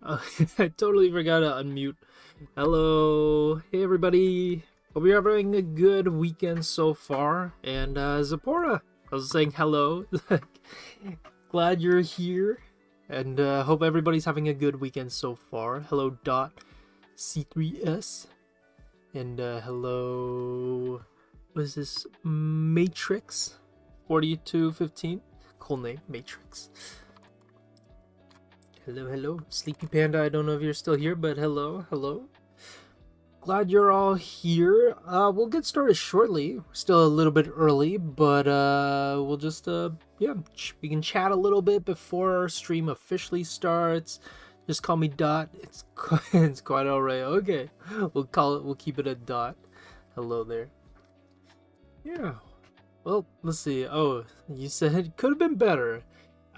I totally forgot to unmute. Hello, hey everybody. Hope you're having a good weekend so far. And Zipporah, I was saying hello. Glad you're here, and hope everybody's having a good weekend so far. Hello, Dot C3S, and hello. What is this? Matrix 4215. Cool name, Matrix. Hello, Sleepy Panda. I don't know if you're still here, but hello. Glad you're all here. We'll get started shortly. We're still a little bit early, but we'll just we can chat a little bit before our stream officially starts. Just call me Dot. It's quite alright. Okay, we'll keep it a Dot. Hello there. Yeah. Well, let's see. Oh, you said it could have been better.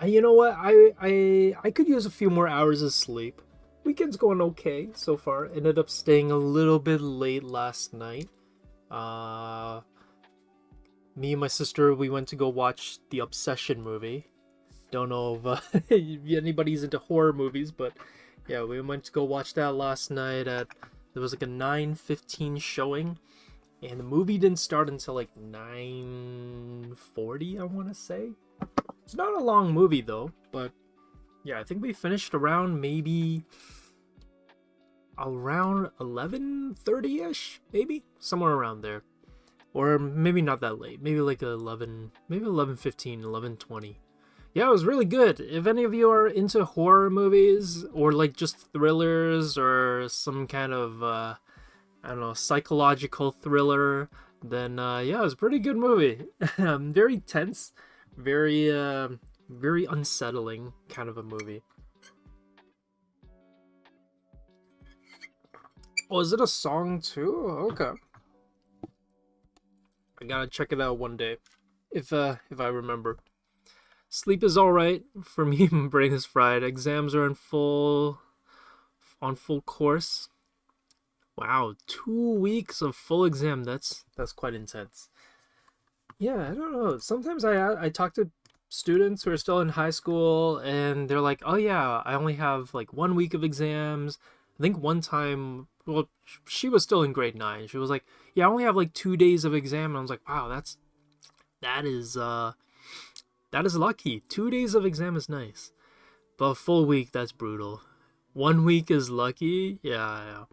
You know what? I could use a few more hours of sleep. Weekend's going okay so far. Ended up staying a little bit late last night. Me and my sister, we went to go watch the Obsession movie. Don't know if anybody's into horror movies, but yeah, we went to go watch that last night there was like a 9:15 showing, and the movie didn't start until like 9:40, I want to say. It's not a long movie though, but yeah, I think we finished around maybe around 11:30ish, maybe somewhere around there, or maybe not that late, maybe like 11, maybe 11:15, 11:20. Yeah, it was really good. If any of you are into horror movies or like just thrillers or some kind of I don't know, psychological thriller, then yeah, it was a pretty good movie. Very tense. Very unsettling kind of a movie. Oh, is it a song too? Okay. I gotta check it out one day, if I remember. Sleep is alright for me. My brain is fried. Exams are on full course. Wow, 2 weeks of full exam. That's quite intense. Yeah, I don't know. Sometimes I talk to students who are still in high school, and they're like, "Oh yeah, I only have like 1 week of exams." I think one time, well, she was still in grade 9. She was like, "Yeah, I only have like 2 days of exam." And I was like, "Wow, that is lucky. 2 days of exam is nice, but a full week, that's brutal. 1 week is lucky. Yeah.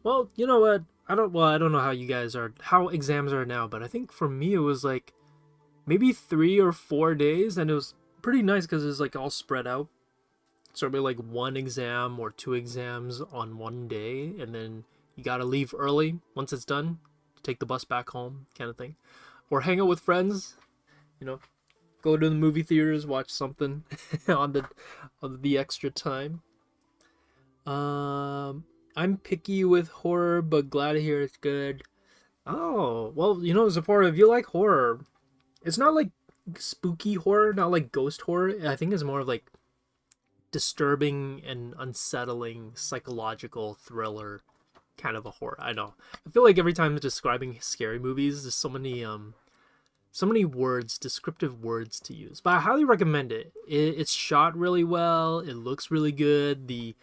Well, you know what? I don't know how how exams are now, but I think for me it was like maybe 3 or 4 days, and it was pretty nice because it was like all spread out. So it'd be like 1 exam or 2 exams on one day, and then you gotta leave early once it's done, take the bus back home, kind of thing, or hang out with friends. You know, go to the movie theaters, watch something on the extra time. I'm picky with horror, but glad to hear it's good. Oh, well, you know, Zipporah, if you like horror, it's not like spooky horror, not like ghost horror. I think it's more of like disturbing and unsettling psychological thriller kind of a horror. I know. I feel like every time describing scary movies, there's so many words, descriptive words to use. But I highly recommend it. It's shot really well. It looks really good. The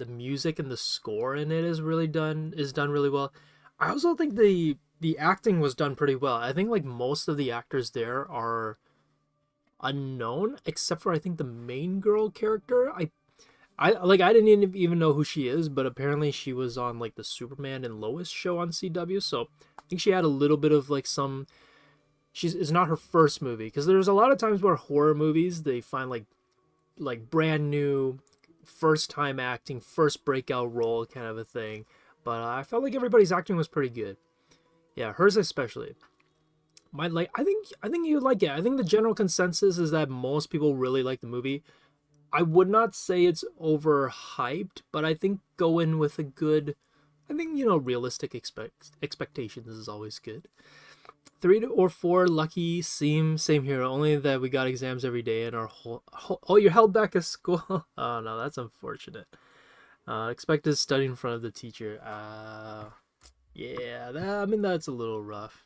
music and the score in it is done really well. I also think the acting was done pretty well. I think like most of the actors there are unknown, except for I think the main girl character. I didn't even know who she is, but apparently she was on like the Superman and Lois show on CW. So I think she had a little bit of like some. It's not her first movie, because there's a lot of times where horror movies they find like brand new, first time acting, first breakout role kind of a thing. But I felt like everybody's acting was pretty good. Yeah, hers especially. I think you like it. I think the general consensus is that most people really like the movie. I would not say it's overhyped, but I think go in with a good, I think, realistic expectations is always good. 3 or 4 lucky, same here. Only that we got exams every day and our oh, you're held back at school. Oh no, that's unfortunate. Expect to study in front of the teacher. Yeah, that's a little rough.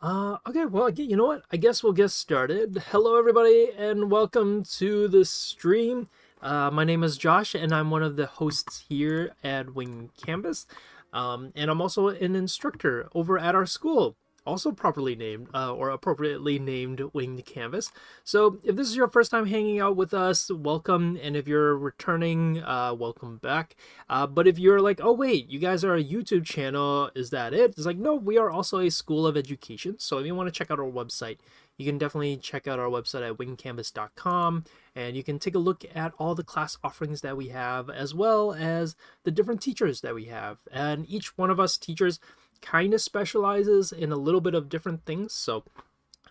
Okay, well, you know what? I guess we'll get started. Hello, everybody, and welcome to the stream. My name is Josh, and I'm one of the hosts here at Wing Canvas. And I'm also an instructor over at our school, also properly named, or appropriately named Winged Canvas. So if this is your first time hanging out with us, welcome. And if you're returning, welcome back. But if you're like, oh wait, you guys are a YouTube channel, is that it? It's like, no, we are also a school of education. So if you want to check out our website, you can definitely check out our website at wingedcanvas.com, and you can take a look at all the class offerings that we have, as well as the different teachers that we have. And each one of us teachers kind of specializes in a little bit of different things. So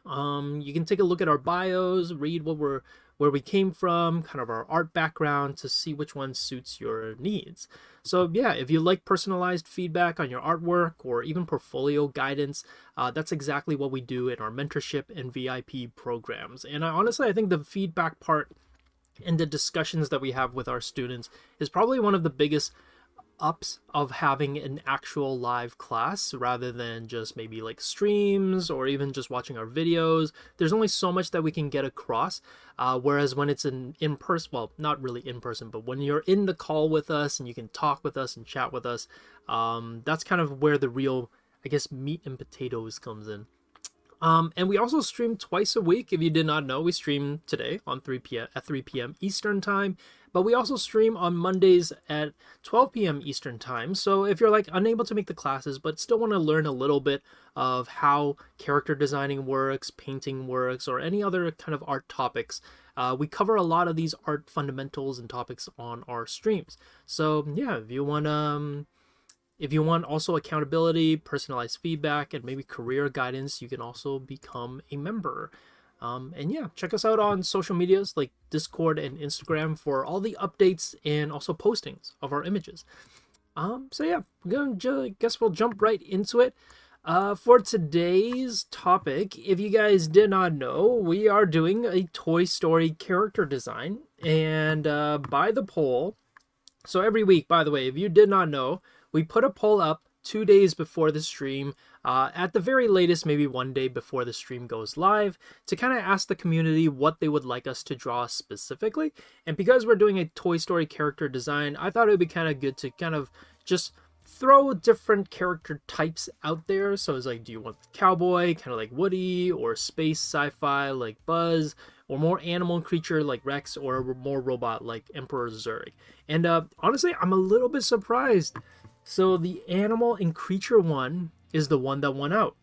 you can take a look at our bios, read where we came from, kind of our art background, to see which one suits your needs. So yeah, if you like personalized feedback on your artwork or even portfolio guidance, that's exactly what we do in our mentorship and VIP programs. And honestly, I think the feedback part and the discussions that we have with our students is probably one of the biggest ups of having an actual live class rather than just maybe like streams or even just watching our videos. There's only so much that we can get across, whereas when it's in person, well, not really in person, but when you're in the call with us and you can talk with us and chat with us, that's kind of where the real, I guess, meat and potatoes comes in. And we also stream twice a week. If you did not know, we stream today on 3 p.m. Eastern time, but we also stream on Mondays at 12 p.m. Eastern time. So if you're like unable to make the classes, but still want to learn a little bit of how character designing works, painting works, or any other kind of art topics, we cover a lot of these art fundamentals and topics on our streams. So yeah, if you want also accountability, personalized feedback, and maybe career guidance, you can also become a member. And yeah, check us out on social medias like Discord and Instagram for all the updates and also postings of our images. So yeah, guess we'll jump right into it. For today's topic, if you guys did not know, we are doing a Toy Story character design, and by the poll. So every week, by the way, if you did not know, we put a poll up 2 days before the stream, at the very latest, maybe 1 day before the stream goes live, to kind of ask the community what they would like us to draw specifically. And because we're doing a Toy Story character design, I thought it would be kind of good to kind of just throw different character types out there. So it's like, do you want cowboy, kind of like Woody, or space sci-fi like Buzz, or more animal creature like Rex, or more robot like Emperor Zurg? And honestly, I'm a little bit surprised. So the animal and creature one is the one that won out.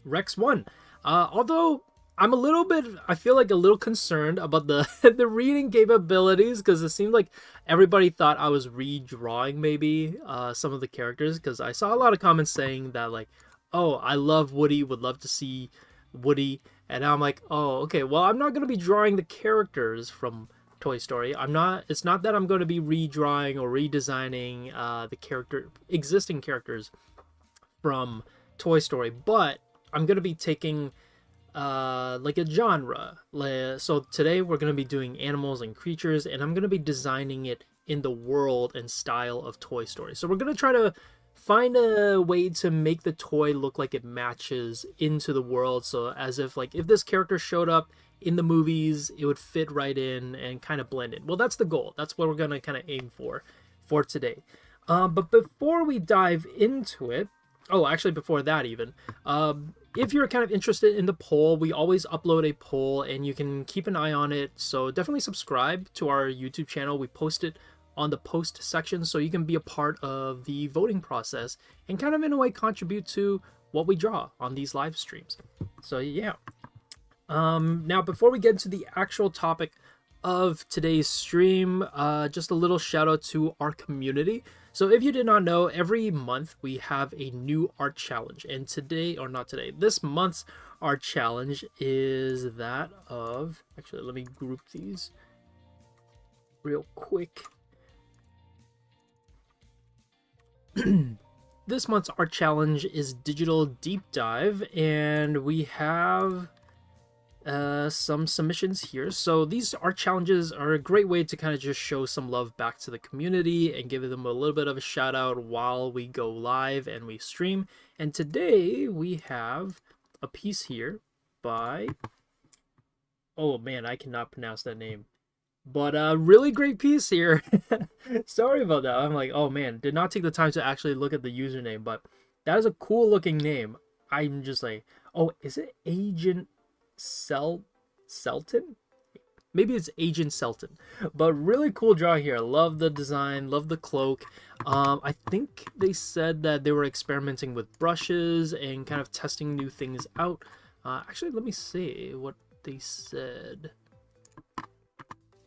Rex won. Although I feel like a little concerned about the the reading capabilities, because it seemed like everybody thought I was redrawing maybe some of the characters, because I saw a lot of comments saying that like, oh, I love Woody, would love to see Woody, and I'm like, oh, okay, well, I'm not going to be drawing the characters from Toy Story. It's not that I'm going to be redrawing or redesigning the existing characters from Toy Story, but I'm going to be taking like a genre. So today we're going to be doing animals and creatures, and I'm going to be designing it in the world and style of Toy Story. So we're going to try to find a way to make the toy look like it matches into the world, so as if like if this character showed up in the movies, it would fit right in and kind of blend in. Well, that's the goal. That's what we're going to kind of aim for today. But before we dive into it, Oh, actually, before that even, if you're kind of interested in the poll, we always upload a poll and you can keep an eye on it. So definitely subscribe to our YouTube channel. We post it on the post section so you can be a part of the voting process and kind of in a way contribute to what we draw on these live streams. So yeah. Now, before we get into the actual topic of today's stream, just a little shout out to our community. So if you did not know, every month we have a new art challenge, and today, or not today, this month's art challenge is that of, actually let me group these real quick. This month's art challenge is Digital Deep Dive, and we have some submissions here. So these art challenges are a great way to kind of just show some love back to the community and give them a little bit of a shout out while we go live and we stream. And today we have a piece here by, oh man, I cannot pronounce that name, but a really great piece here. Sorry about that. I'm like, oh man, did not take the time to actually look at the username, but that is a cool looking name. I'm just like, oh, is it Agent Selton? Maybe it's Agent Selton, but really cool draw here. Love the design, love the cloak. I think they said that they were experimenting with brushes and kind of testing new things out. Actually, let me see what they said.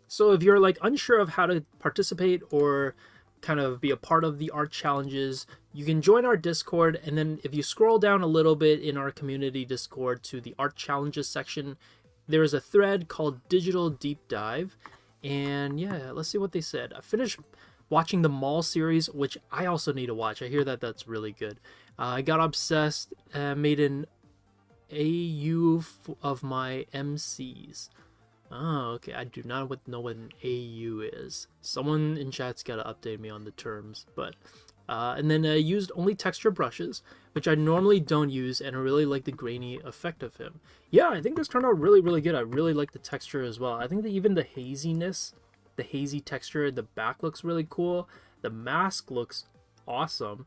So if you're like unsure of how to participate or kind of be a part of the art challenges, you can join our Discord, and then if you scroll down a little bit in our community Discord to the art challenges section, there is a thread called Digital Deep Dive. And yeah, let's see what they said. I finished watching the Mall series, which I also need to watch. I hear that that's really good. I got obsessed, made an AU of my MCs. Oh, okay. I do not know what an AU is. Someone in chat's got to update me on the terms. But and then I used only texture brushes, which I normally don't use, and I really like the grainy effect of him. Yeah, I think this turned out really, really good. I really like the texture as well. I think that even the haziness, the hazy texture, the back looks really cool. The mask looks awesome.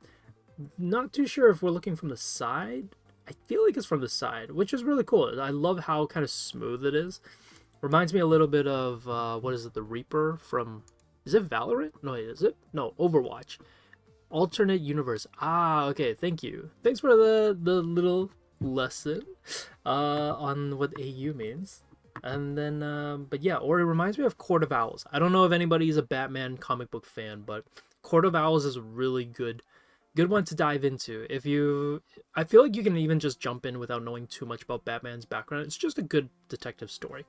Not too sure if we're looking from the side. I feel like it's from the side, which is really cool. I love how kind of smooth it is. Reminds me a little bit of, what is it, the Reaper from, is it Valorant? No, is it? No, Overwatch. Alternate universe. Ah, okay, thank you. Thanks for the little lesson on what AU means. And then, but yeah, or it reminds me of Court of Owls. I don't know if anybody's a Batman comic book fan, but Court of Owls is a really good one to dive into. I feel like you can even just jump in without knowing too much about Batman's background. It's just a good detective story.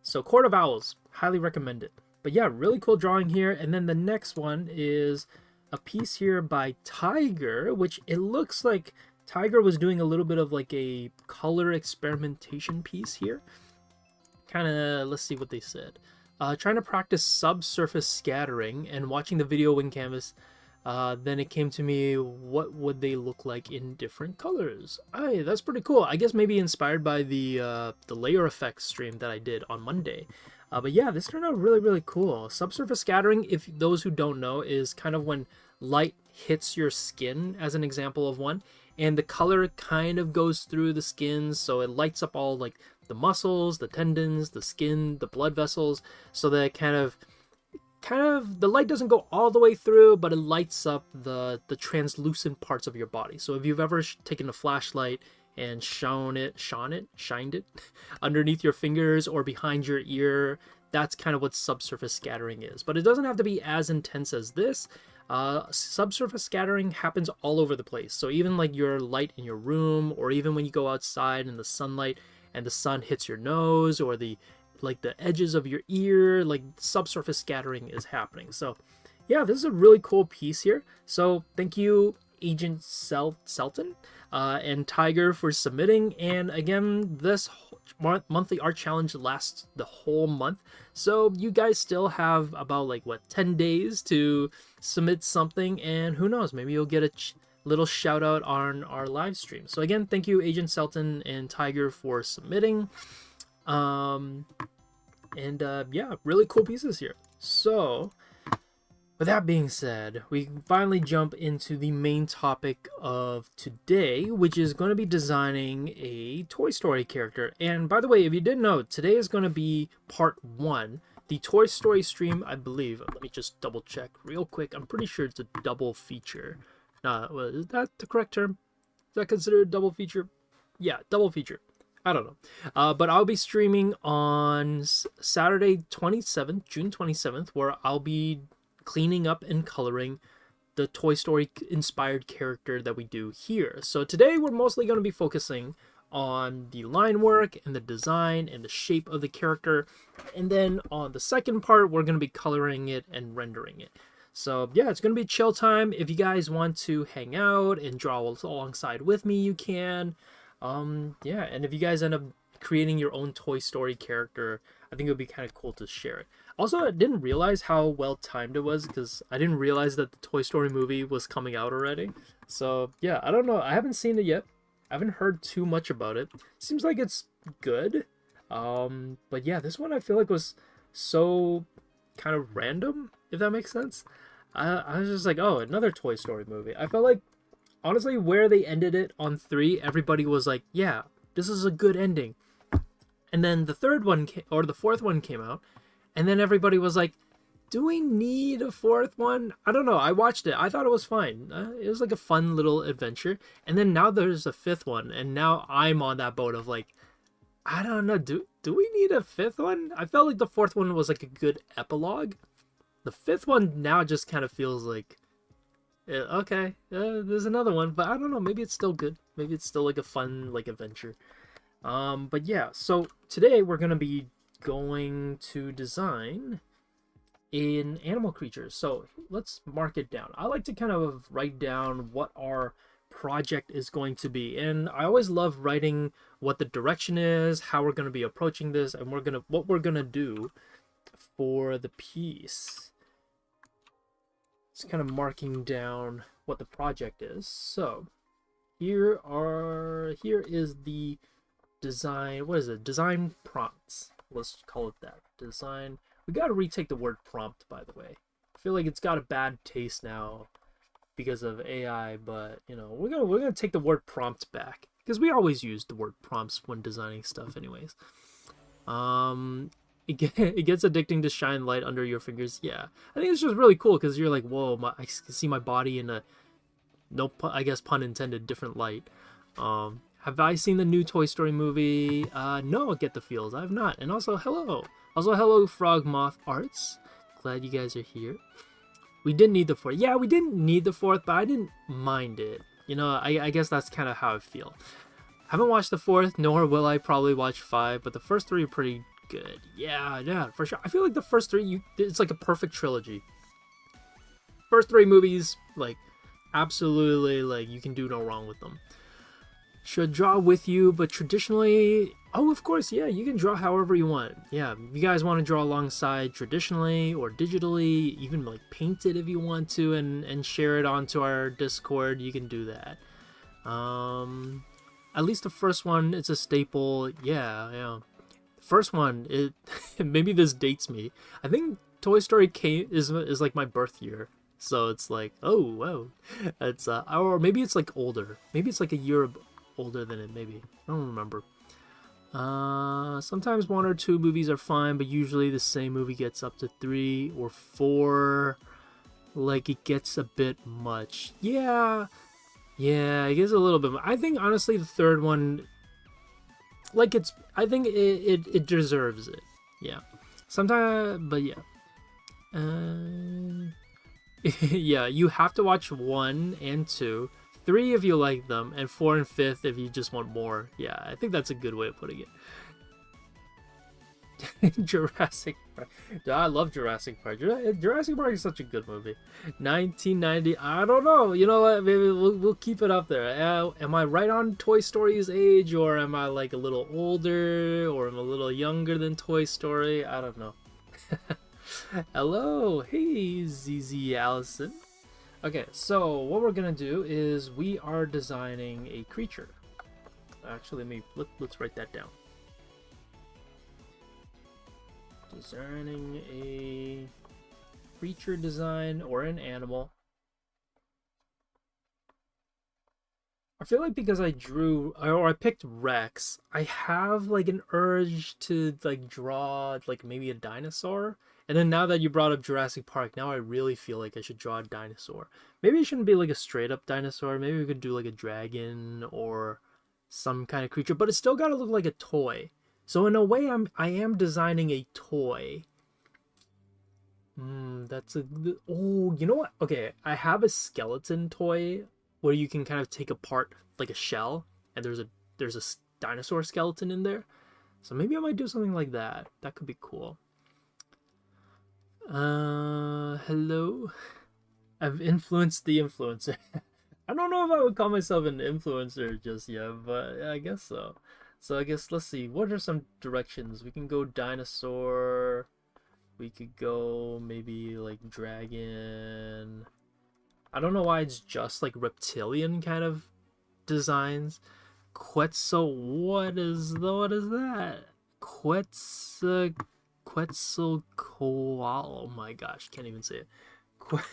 So Court of Owls, highly recommend it. But yeah, really cool drawing here. And then the next one is a piece here by Tiger, which it looks like Tiger was doing a little bit of like a color experimentation piece here. Kind of, let's see what they said. Trying to practice subsurface scattering and watching the video in canvas. Then it came to me, what would they look like in different colors? Hey, that's pretty cool. I guess maybe inspired by the layer effects stream that I did on Monday. But yeah, this turned out really, really cool. Subsurface scattering, if those who don't know, is kind of when light hits your skin, as an example of one, and the color kind of goes through the skin, so it lights up all like the muscles, the tendons, the skin, the blood vessels, so that kind of the light doesn't go all the way through, but it lights up the translucent parts of your body. So if you've ever taken a flashlight and shined it underneath your fingers or behind your ear, that's kind of what subsurface scattering is. But it doesn't have to be as intense as this. Subsurface scattering happens all over the place. So even like your light in your room, or even when you go outside in the sunlight and the sun hits your nose, or the edges of your ear, like subsurface scattering is happening. So yeah, this is a really cool piece here. So thank you, Agent Selton and Tiger, for submitting. And again, this monthly art challenge lasts the whole month, so you guys still have about 10 days to submit something, and who knows, maybe you'll get a little shout out on our live stream. So again, thank you, Agent Selton and Tiger, for submitting. Yeah, really cool pieces here. So With that being said, we finally jump into the main topic of today, which is going to be designing a Toy Story character. And by the way, if you didn't know, today is going to be part 1. The Toy Story stream, I believe, let me just double check real quick. I'm pretty sure it's a double feature. Is that the correct term? Is that considered a double feature? Yeah, double feature. I don't know. But I'll be streaming on Saturday 27th, June 27th, where I'll be cleaning up and coloring the Toy Story inspired character that we do here. So today we're mostly going to be focusing on the line work and the design and the shape of the character. And then on the second part, we're going to be coloring it and rendering it. So yeah, it's going to be chill time. If you guys want to hang out and draw alongside with me, you can. Yeah, and if you guys end up creating your own Toy Story character, I think it would be kind of cool to share it. Also, I didn't realize how well timed it was because I didn't realize that the Toy Story movie was coming out already. So yeah, I don't know. I haven't seen it yet. I haven't heard too much about it. Seems like it's good. But yeah, this one I feel like was so kind of random, if that makes sense. I was just like, oh, another Toy Story movie. I felt like, honestly, where they ended it on 3, everybody was like, yeah, this is a good ending. And then the third one, or the fourth one came out, and then everybody was like, do we need a fourth one? I don't know. I watched it. I thought it was fine. It was like a fun little adventure. And then now there's a 5th one, and now I'm on that boat of like, I don't know. Do we need a 5th one? I felt like the 4th one was like a good epilogue. The 5th one now just kind of feels like, okay, there's another one, but I don't know. Maybe it's still good. Maybe it's still like a fun like adventure. But yeah, so today we're gonna be going to design in animal creatures. So let's mark it down. I like to kind of write down what our project is going to be, and I always love writing what the direction is, how we're going to be approaching this, and what we're gonna do for the piece. It's kind of marking down what the project is. So here is the design. What is it? Design prompts. Let's call it that. Design. We got to retake the word prompt, by the way. I feel like it's got a bad taste now because of AI, but you know, we're gonna take the word prompt back because we always use the word prompts when designing stuff, anyways. It gets addicting to shine light under your fingers. Yeah, I think it's just really cool because you're like, whoa, I can see my body in a I guess pun intended, different light. Have I seen the new Toy Story movie? No, get the feels. I have not. And also, hello. Also, hello, Frog Moth Arts. Glad you guys are here. We didn't need the 4th. Yeah, we didn't need the 4th, but I didn't mind it. You know, I guess that's kind of how I feel. Haven't watched the 4th, nor will I probably watch 5, but the first 3 are pretty good. Yeah, for sure. I feel like the first 3, it's like a perfect trilogy. First 3 movies, like, absolutely, like, you can do no wrong with them. Should draw with you, but traditionally, oh, of course, yeah, you can draw however you want. Yeah, if you guys want to draw alongside traditionally or digitally, even like paint it if you want to and share it onto our Discord, you can do that. At least the first one, it's a staple. Yeah. The first one, it maybe this dates me. I think Toy Story is like my birth year. So it's like, oh, wow. It's or maybe it's like older. Maybe it's like a year older than it, maybe. I don't remember. Sometimes 1 or 2 movies are fine, but usually the same movie gets up to 3 or 4. Like, it gets a bit much. Yeah, it gets a little bit much. I think, honestly, the 3rd one, like, I think it deserves it. Yeah. Sometimes, but yeah. Yeah, you have to watch 1 and 2. 3 if you like them, and 4 and 5th if you just want more. Yeah, I think that's a good way of putting it. Jurassic Park. I love Jurassic Park. Jurassic Park is such a good movie. 1990. I don't know. You know what? Maybe we'll keep it up there. Am I right on Toy Story's age, or am I like a little older, or am I a little younger than Toy Story? I don't know. Hello. Hey, ZZ Allison. Okay, so what we're gonna do is we are designing a creature. Actually, let's write that down. Designing a creature design or an animal. I feel like because I picked Rex, I have like an urge to like draw like maybe a dinosaur. And then now that you brought up Jurassic Park, now I really feel like I should draw a dinosaur. Maybe it shouldn't be like a straight up dinosaur. Maybe we could do like a dragon or some kind of creature, but it's still got to look like a toy. So in a way, I am designing a toy. Oh, you know what? Okay, I have a skeleton toy where you can kind of take apart like a shell, and there's a dinosaur skeleton in there. So maybe I might do something like that. That could be cool. Hello. I've influenced the influencer. I don't know if I would call myself an influencer just yet, but I guess so. So I guess let's see. What are some directions? We can go dinosaur. We could go maybe like dragon. I don't know why it's just like reptilian kind of designs. What is that? Quetzalcoatlus. Oh my gosh, can't even say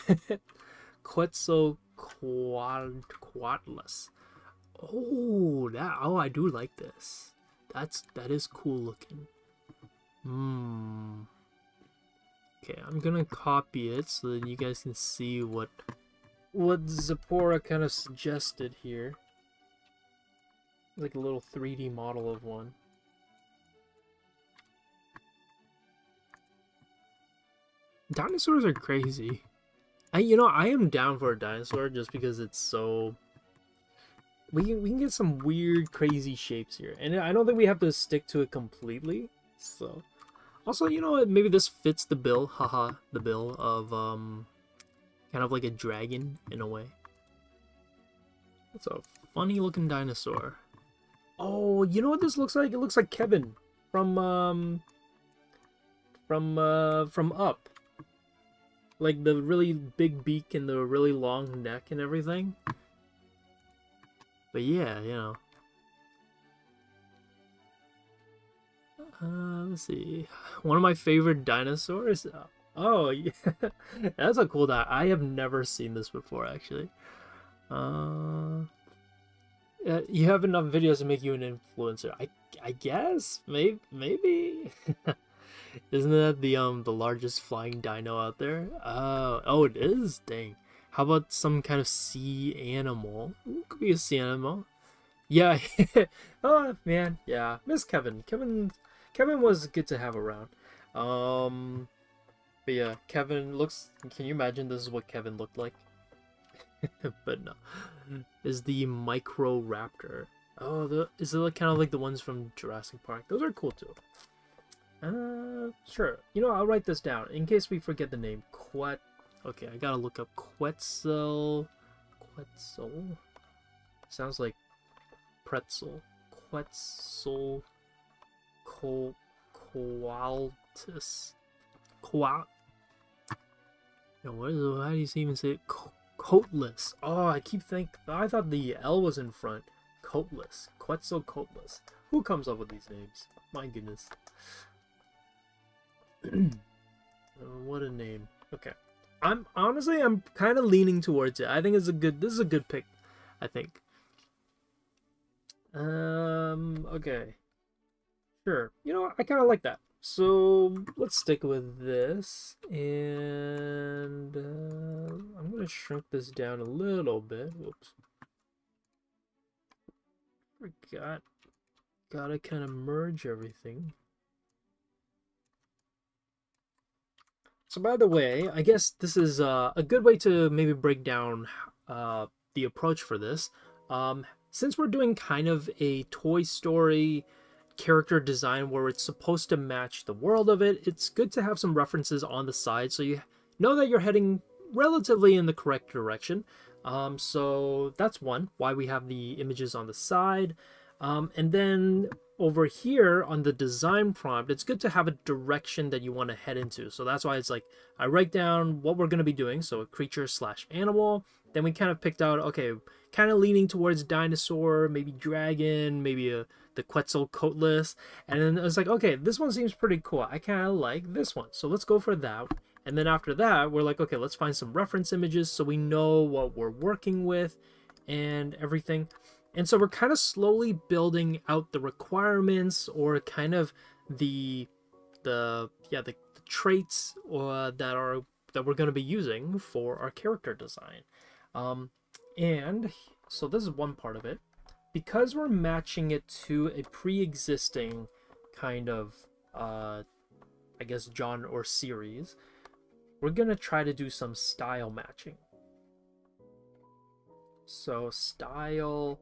it. Quetzalcoatlus. Oh, I do like this. That is cool looking. Okay, I'm gonna copy it so that you guys can see what Zipporah kind of suggested here. Like a little 3D model of one. Dinosaurs are crazy. I am down for a dinosaur just because it's so... We can get some weird, crazy shapes here. And I don't think we have to stick to it completely. So... Also, you know what? Maybe this fits the bill. Haha, the bill of, kind of like a dragon in a way. It's a funny looking dinosaur. Oh, you know what this looks like? It looks like Kevin from Up. Like the really big beak and the really long neck and everything. But yeah, you know. Let's see. One of my favorite dinosaurs. Oh, yeah. That's a cool dinosaur. I have never seen this before, actually. You have enough videos to make you an influencer. I guess maybe. Isn't that the largest flying dino out there? Oh, it is. Dang. How about some kind of sea animal? Could be a sea animal. Yeah. Oh man. Yeah. Miss Kevin. Kevin was good to have around. But yeah, Kevin looks... Can you imagine this is what Kevin looked like? But no. Is the Microraptor. Oh, is it like, kind of like the ones from Jurassic Park? Those are cool too. Sure. You know, I'll write this down in case we forget the name. Okay, I gotta look up Quetzal. Sounds like pretzel. Quetzalcoatlus. No, how do you even say it? Coatless. Oh, I thought the L was in front. Coatless. Quetzalcoatlus. Who comes up with these names? My goodness. What a name. Okay. I'm kind of leaning towards it. I think this is a good pick, I think. Okay. Sure. You know, I kind of like that. So let's stick with this, and I'm gonna shrink this down a little bit. Whoops. Gotta kind of merge everything. So by the way, I guess this is a good way to maybe break down the approach for this. Since we're doing kind of a Toy Story character design where it's supposed to match the world of it, it's good to have some references on the side so you know that you're heading relatively in the correct direction. So that's why we have the images on the side. And then over here on the design prompt, it's good to have a direction that you want to head into. So that's why it's like I write down what we're going to be doing. So a creature / animal. Then we kind of picked out, okay, kind of leaning towards dinosaur, maybe dragon, maybe the Quetzalcoatlus. And then I was like, okay, this one seems pretty cool. I kind of like this one. So let's go for that. And then after that, we're like, okay, let's find some reference images so we know what we're working with and everything. And so we're kind of slowly building out the requirements, or kind of the traits that we're going to be using for our character design. And so this is one part of it. Because we're matching it to a pre-existing kind of I guess genre or series, we're gonna try to do some style matching. So style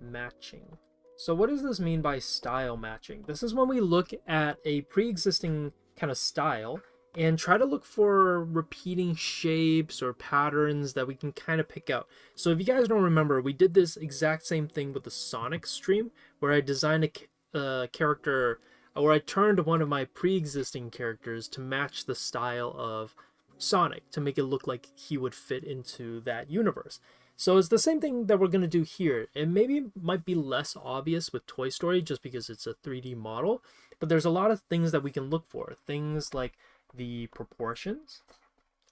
matching. So what does this mean by style matching? This is when we look at a pre-existing kind of style and try to look for repeating shapes or patterns that we can kind of pick out. So if you guys don't remember, we did this exact same thing with the Sonic stream, where I designed a character, or I turned one of my pre-existing characters to match the style of Sonic, to make it look like he would fit into that universe. So it's the same thing that we're going to do here. It maybe might be less obvious with Toy Story just because it's a 3D model, but there's a lot of things that we can look for. Things like the proportions.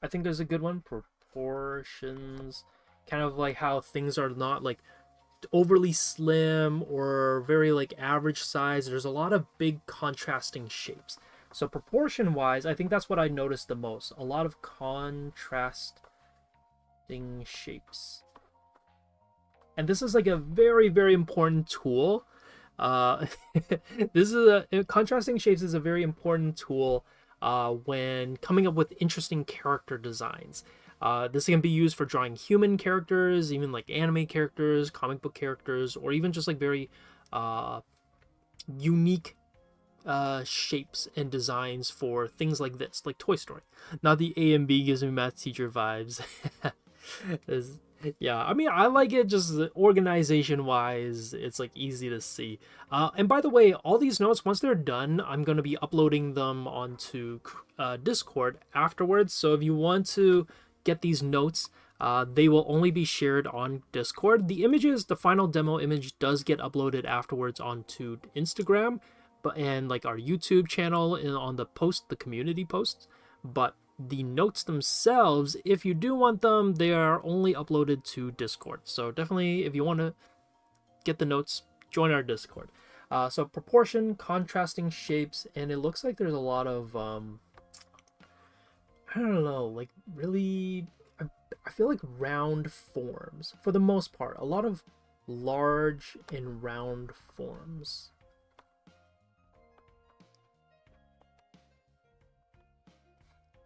I think there's a good one. Proportions. Kind of like how things are not like overly slim or very like average size. There's a lot of big contrasting shapes. So proportion wise, I think that's what I noticed the most. A lot of contrasting shapes. And this is like a very, very important tool. Contrasting shapes is a very important tool when coming up with interesting character designs. This can be used for drawing human characters, even like anime characters, comic book characters, or even just like very unique shapes and designs for things like this, like Toy Story. Not the A and B gives me math teacher vibes. Yeah, I mean, I like it just organization wise. It's like easy to see. And by the way, all these notes, once they're done, I'm going to be uploading them onto Discord afterwards. So if you want to get these notes, they will only be shared on Discord. The images, the final demo image does get uploaded afterwards onto Instagram, and like our YouTube channel on the community posts. But the notes themselves, if you do want them, they are only uploaded to Discord. So definitely, if you want to get the notes, join our Discord. So proportion, contrasting shapes, and it looks like there's a lot of I don't know, like really, I feel like round forms for the most part. A lot of large and round forms.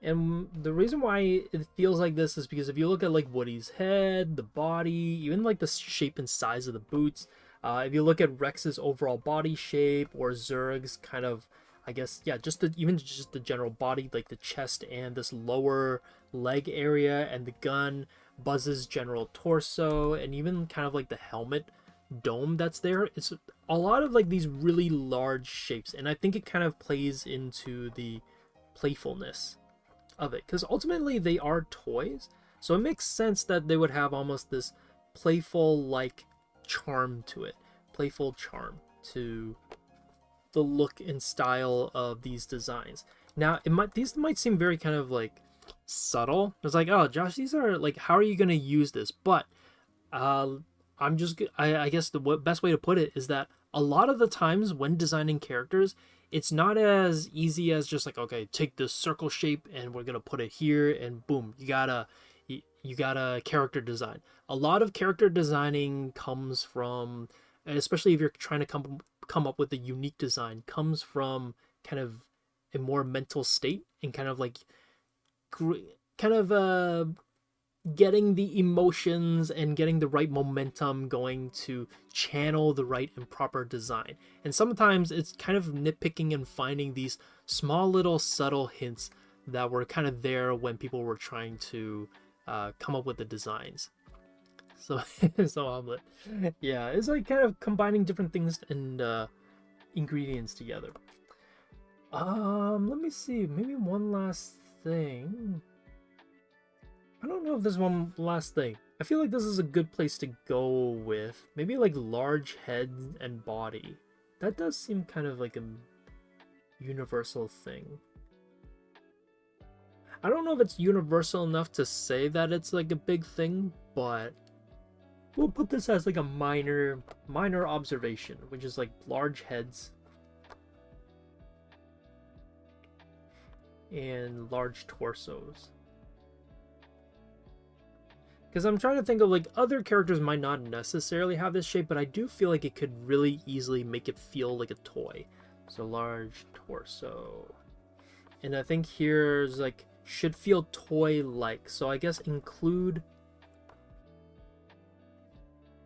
And the reason why it feels like this is because if you look at like Woody's head, the body, even like the shape and size of the boots, if you look at Rex's overall body shape, or Zurg's kind of, I guess, yeah, just the general body, like the chest and this lower leg area, and the gun, Buzz's general torso, and even kind of like the helmet dome that's there. It's a lot of like these really large shapes, and I think it kind of plays into the playfulness of it, because ultimately they are toys, so it makes sense that they would have almost this playful like charm to it, playful charm to the look and style of these designs. Now these might seem very kind of like subtle. It's like, oh Josh, these are like, how are you going to use this? But I guess the best way to put it is that a lot of the times when designing characters, it's not as easy as just like, okay, take this circle shape and we're gonna put it here and boom, you got a character design. A lot of character designing comes from, especially if you're trying to come up with a unique design, comes from kind of a more mental state, and kind of like getting the emotions and getting the right momentum going to channel the right and proper design. And sometimes it's kind of nitpicking and finding these small little subtle hints that were kind of there when people were trying to come up with the designs. So omelet. Yeah, it's like kind of combining different things and ingredients together. Let me see, maybe one last thing. I don't know if there's one last thing. I feel like this is a good place to go with. Maybe like large head and body. That does seem kind of like a universal thing. I don't know if it's universal enough to say that it's like a big thing, but we'll put this as like a minor observation, which is like large heads and large torsos. Because I'm trying to think of like other characters might not necessarily have this shape, but I do feel like it could really easily make it feel like a toy. So large torso. And I think here's like should feel toy-like. So I guess include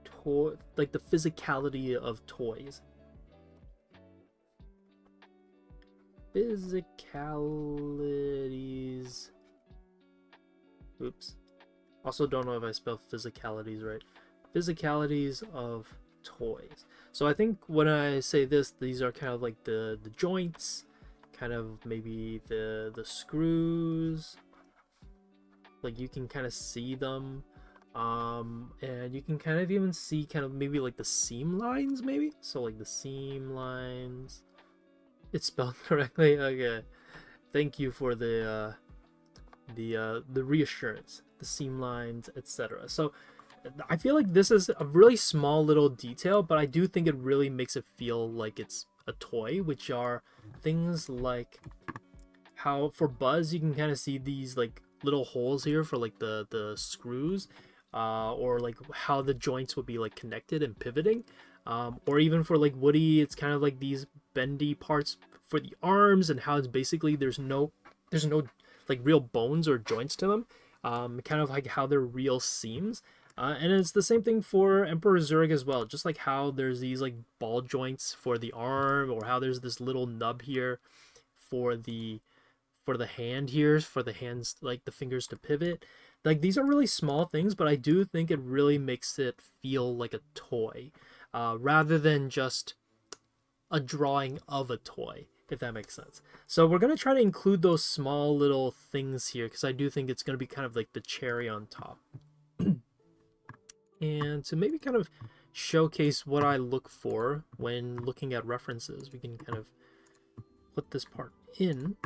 toy, like the physicality of toys. Physicalities. Oops. Also don't know if I spelled physicalities right. Physicalities of toys. So I think when I say this, these are kind of like the joints, kind of maybe the screws. Like you can kind of see them. And you can kind of even see kind of maybe like the seam lines maybe. So like the seam lines. It's spelled correctly? Okay. Thank you for the reassurance, the seam lines, etc. So I feel like this is a really small little detail, but I do think it really makes it feel like it's a toy, which are things like how for Buzz you can kind of see these like little holes here for like the screws, or like how the joints would be like connected and pivoting, or even for like Woody it's kind of like these bendy parts for the arms and how it's basically there's no like real bones or joints to them, kind of like how they're real seams. And it's the same thing for Emperor Zurg as well, just like how there's these like ball joints for the arm, or how there's this little nub here for the hand here, for the hands, like the fingers to pivot. Like these are really small things, but I do think it really makes it feel like a toy, rather than just a drawing of a toy, if that makes sense. So we're going to try to include those small little things here, because I do think it's going to be kind of like the cherry on top. And to maybe kind of showcase what I look for when looking at references, we can kind of put this part in.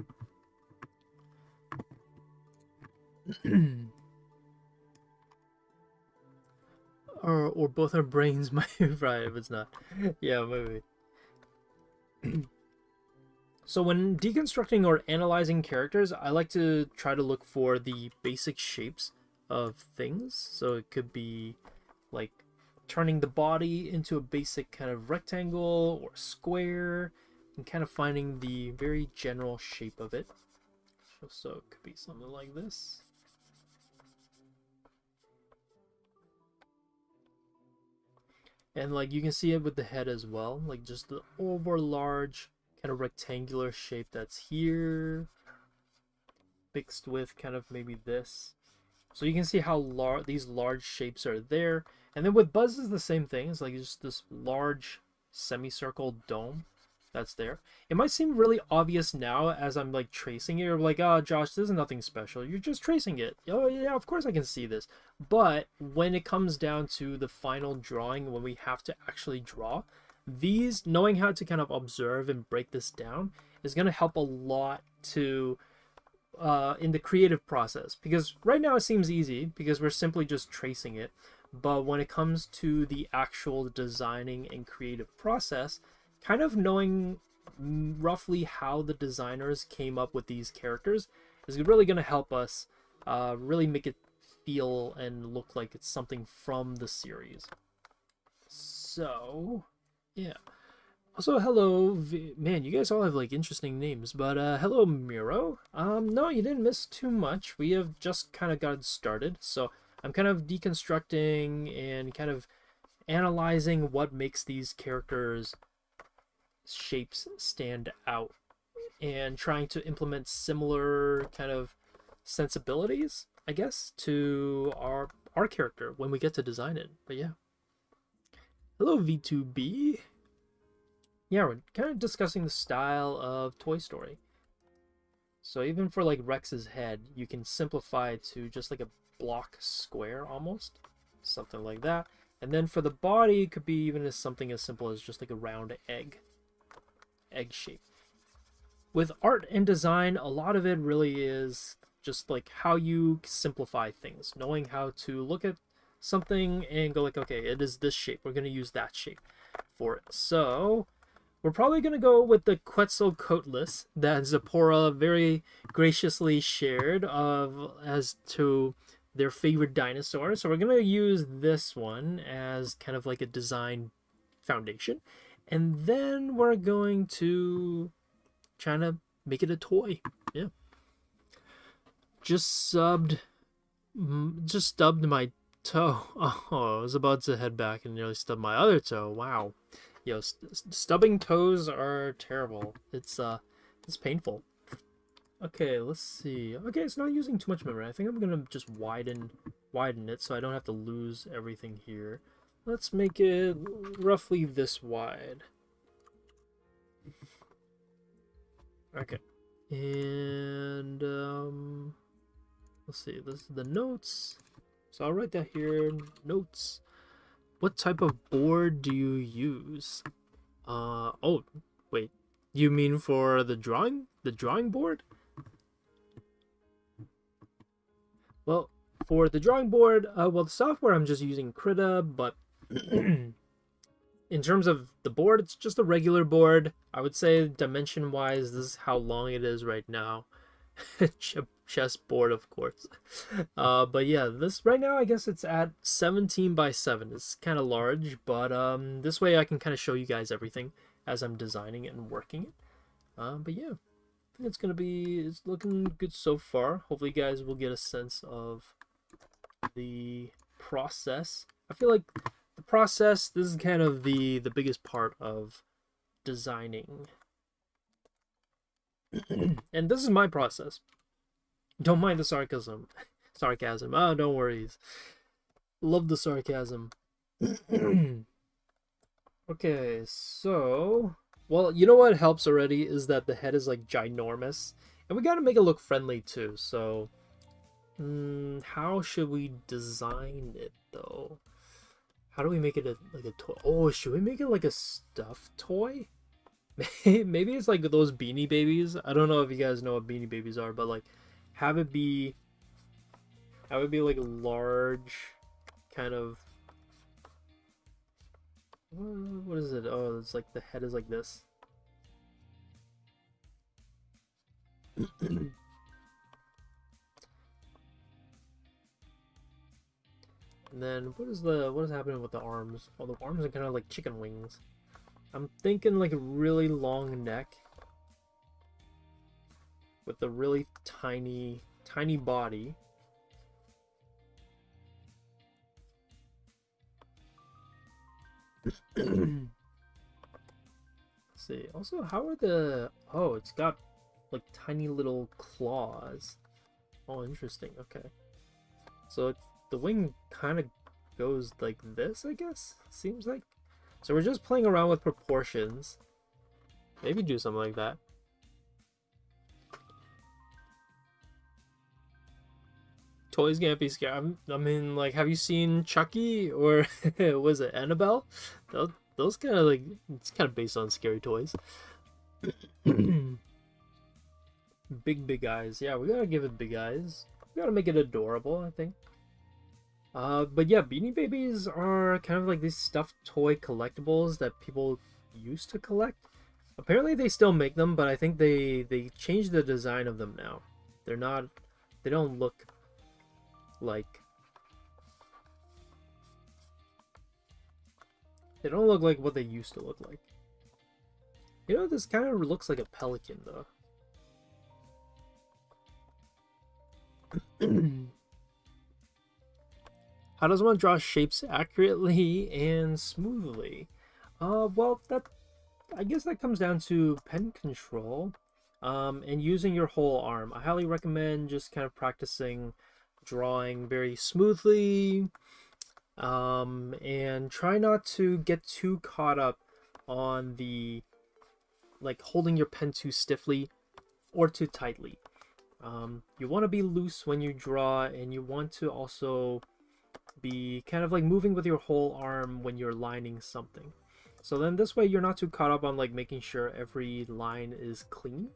or both our brains might be fried if it's not. Yeah, maybe. So when deconstructing or analyzing characters, I like to try to look for the basic shapes of things. So it could be like turning the body into a basic kind of rectangle or square, and kind of finding the very general shape of it. So it could be something like this. And like you can see it with the head as well, like just the over large kind of rectangular shape that's here, mixed with kind of maybe this. So you can see how these large shapes are there. And then with Buzz is the same thing. It's like just this large semicircle dome that's there. It might seem really obvious now as I'm like tracing it. You're like, oh, Josh, this is nothing special. You're just tracing it. Oh, yeah, of course I can see this. But when it comes down to the final drawing, when we have to actually draw, these, knowing how to kind of observe and break this down is going to help a lot to in the creative process, because right now it seems easy because we're simply just tracing it, but when it comes to the actual designing and creative process, kind of knowing roughly how the designers came up with these characters is really going to help us really make it feel and look like it's something from the series. So yeah. Also, hello, man, you guys all have like interesting names, but hello, Miro. No, you didn't miss too much. We have just kind of got started, so I'm kind of deconstructing and kind of analyzing what makes these characters' shapes stand out, and trying to implement similar kind of sensibilities, I guess, to our character when we get to design it. But yeah. Hello, V2B. Yeah, we're kind of discussing the style of Toy Story. So even for like Rex's head, you can simplify it to just like a block square almost, something like that. And then for the body, it could be even as something as simple as just like a round egg shape. With art and design, a lot of it really is just like how you simplify things, knowing how to look at something and go like, okay, it is this shape, we're going to use that shape for it. So we're probably going to go with the Quetzalcoatlus that Zipporah very graciously shared of as to their favorite dinosaur. So we're going to use this one as kind of like a design foundation. And then we're going to try to make it a toy. Yeah. Just stubbed my toe. Oh, I was about to head back and nearly stubbed my other toe. Wow. Yo, stubbing toes are terrible. It's painful. Okay, let's see. Okay, it's not using too much memory. I think I'm gonna just widen it so I don't have to lose everything here. Let's make it roughly this wide. Okay. And let's see, this is the notes. So I'll write that here, notes. What type of board do you use? Oh, wait. You mean for the drawing? The drawing board? Well, for the drawing board, well, the software I'm just using Krita, but in terms of the board, it's just a regular board. I would say dimension-wise, this is how long it is right now. Chessboard, of course. But yeah, this right now, I guess it's at 17 by 7. It's kind of large, but this way I can kind of show you guys everything as I'm designing it and working it. But yeah, I think it's looking good so far. Hopefully you guys will get a sense of the process. I feel like the process, this is kind of the biggest part of designing. And this is my process. Don't mind the sarcasm. Oh, don't worry. Love the sarcasm. Okay, so... Well, you know what helps already is that the head is like ginormous. And we gotta make it look friendly too, so... how should we design it though? How do we make it like a toy? Oh, should we make it like a stuffed toy? Maybe it's like those Beanie Babies. I don't know if you guys know what Beanie Babies are, but like have it be like a large kind of, what is it? Oh, it's like the head is like this. And then what is happening with the arms? Oh, the arms are kind of like chicken wings. I'm thinking like a really long neck with a really tiny body. Let's see. Also, how are the... Oh, it's got like tiny little claws. Oh, interesting. Okay. So the wing kind of goes like this, I guess? Seems like. So we're just playing around with proportions. Maybe do something like that. Toys can't be scared. I mean, like, have you seen Chucky or was it Annabelle? Those kind of like, it's kind of based on scary toys. Big eyes. Yeah, we gotta give it big eyes. We gotta make it adorable, I think. But yeah, Beanie Babies are kind of like these stuffed toy collectibles that people used to collect. Apparently they still make them, but I think they changed the design of them now. They don't look like... They don't look like what they used to look like. You know, this kind of looks like a pelican, though. How does one draw shapes accurately and smoothly? Well, I guess that comes down to pen control, and using your whole arm. I highly recommend just kind of practicing drawing very smoothly, and try not to get too caught up on the, like, holding your pen too stiffly or too tightly. You want to be loose when you draw, and you want to also be kind of like moving with your whole arm when you're lining something. So then this way you're not too caught up on like making sure every line is clean.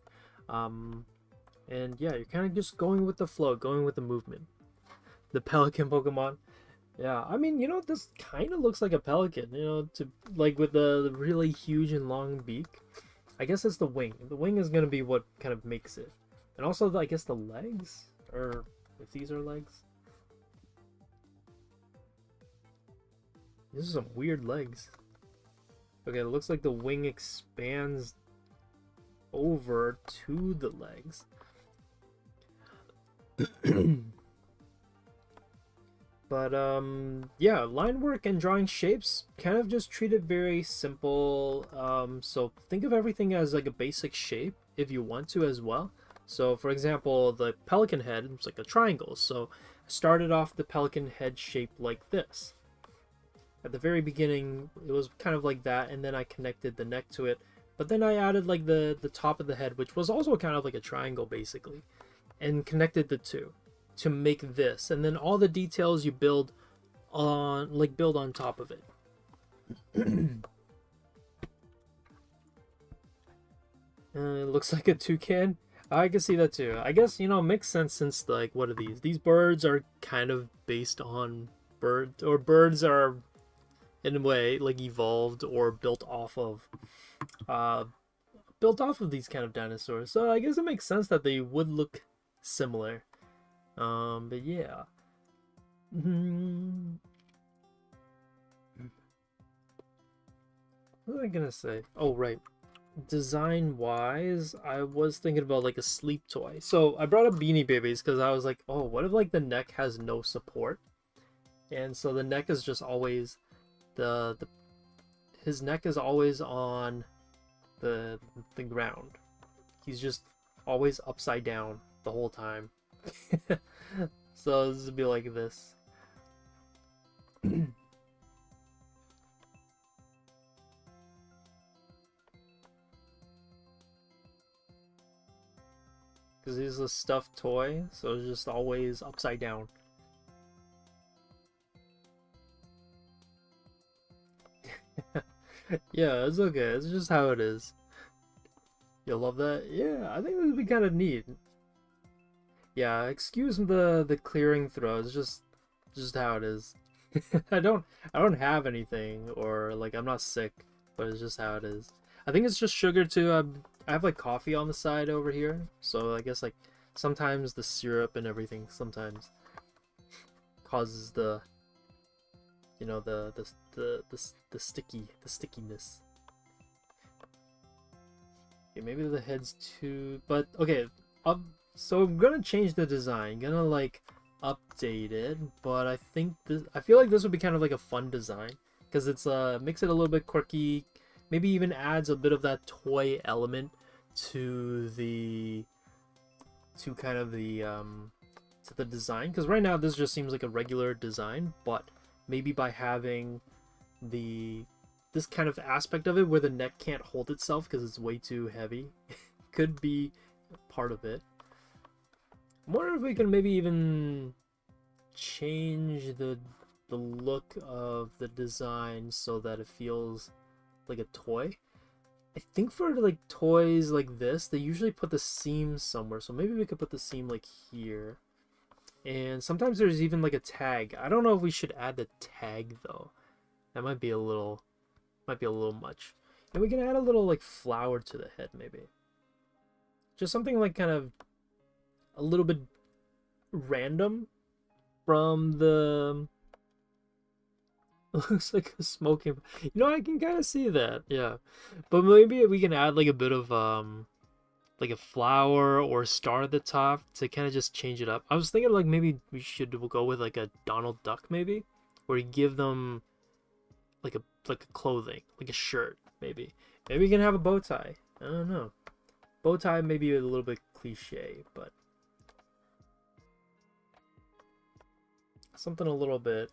And And yeah, you're kind of just going with the flow, going with the movement. The pelican Pokemon. Yeah, I mean, you know, this kind of looks like a pelican, you know, to like with the really huge and long beak. I guess it's the wing. The wing is going to be what kind of makes it. And also, I guess the legs, or if these are legs. This is some weird legs. Okay, it looks like the wing expands over to the legs. But yeah, line work and drawing shapes kind of just treat it very simple. So think of everything as like a basic shape if you want to as well. So for example, the pelican head is like a triangle. So I started off the pelican head shape like this. At the very beginning, it was kind of like that, and then I connected the neck to it. But then I added like the top of the head, which was also kind of like a triangle basically, and connected the two to make this. And then all the details you build on top of it. It looks like a toucan. I can see that too. I guess, you know, it makes sense since, like, what are these? These birds are kind of based on birds, or birds are in a way like evolved or built off of these kind of dinosaurs. So I guess it makes sense that they would look similar. But yeah. What was I gonna say? Oh, right. Design wise, I was thinking about like a sleep toy. So I brought up Beanie Babies because I was like, oh, what if like the neck has no support? And so the neck is just always his neck is always on the ground. He's just always upside down the whole time. So this would be like this. Because he's a stuffed toy, so it's just always upside down. Yeah, it's okay. It's just how it is. You'll love that? Yeah, I think this would be kind of neat. Yeah, excuse the clearing throw. It's just how it is. I don't have anything, or like I'm not sick, but it's just how it is. I think it's just sugar too. I have like coffee on the side over here, so I guess like sometimes the syrup and everything sometimes causes the, you know, the stickiness. Okay, maybe the head's too, but okay. So I'm gonna change the design. Gonna like update it, but I feel like this would be kind of like a fun design because it's makes it a little bit quirky. Maybe even adds a bit of that toy element to the to the design, because right now this just seems like a regular design, but maybe by having this kind of aspect of it where the neck can't hold itself because it's way too heavy could be part of it. I wonder if we can maybe even change the look of the design so that it feels like a toy. I think for like toys like this, they usually put the seam somewhere, so maybe we could put the seam like here. And sometimes there's even like a tag. I don't know if we should add the tag though. That might be a little much. And we can add a little like flower to the head maybe. Just something like kind of a little bit random from the looks like a smoking, you know, I can kind of see that, yeah. But maybe we can add like a bit of like a flower or a star at the top to kind of just change it up. I was thinking like maybe we should go with like a Donald Duck maybe, where you give them like a clothing, like a shirt maybe. Maybe we can have a bow tie. I don't know. Bow tie maybe a little bit cliche, but something a little bit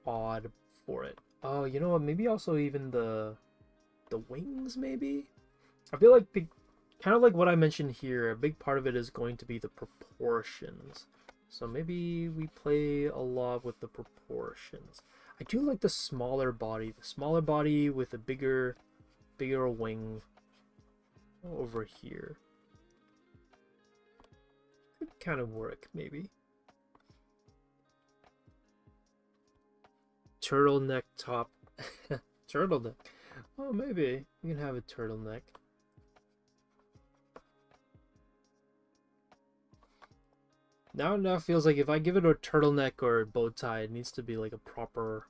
odd for it. Oh, you know what? Maybe also even the wings maybe. I feel like kind of like what I mentioned here, a big part of it is going to be the proportions. So maybe we play a lot with the proportions. I do like the smaller body with a bigger wing over here. would kind of work, maybe. Turtleneck top. Turtleneck. Oh, maybe we can have a turtleneck. Now it feels like if I give it a turtleneck or a bow tie, it needs to be like a proper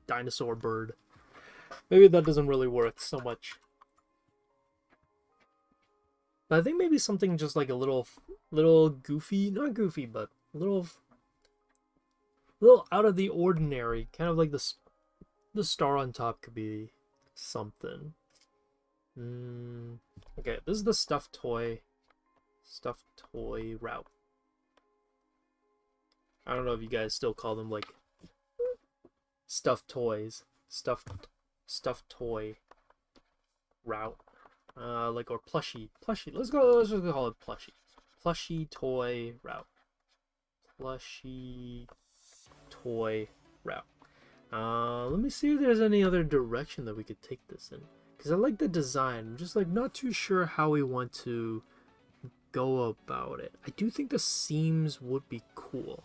dinosaur bird. Maybe that doesn't really work so much. But I think maybe something just like a little goofy, not goofy, but a little out of the ordinary, kind of like the star on top could be something. Okay, this is the stuffed toy route. I don't know if you guys still call them like stuffed toys, stuffed toy route, like, or plushie. Let's just call it plushie toy route. Plushie toy route. Let me see if there's any other direction that we could take this in, because I like the design. I'm just like not too sure how we want to go about it. I do think the seams would be cool.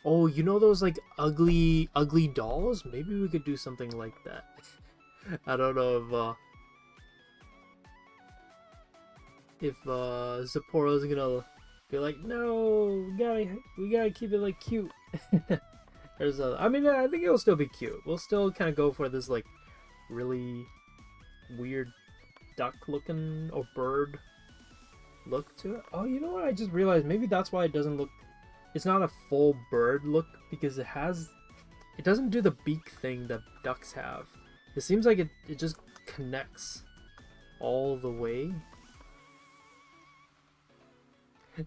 Oh, you know those like ugly dolls? Maybe we could do something like that. I don't know if Sapporo's gonna be like, no, we gotta keep it like cute. I mean, I think it'll still be cute. We'll still kind of go for this like really weird duck looking or bird look to it. Oh, you know what? I just realized maybe that's why it doesn't look. It's not a full bird look, because it doesn't do the beak thing that ducks have. It seems like it just connects all the way.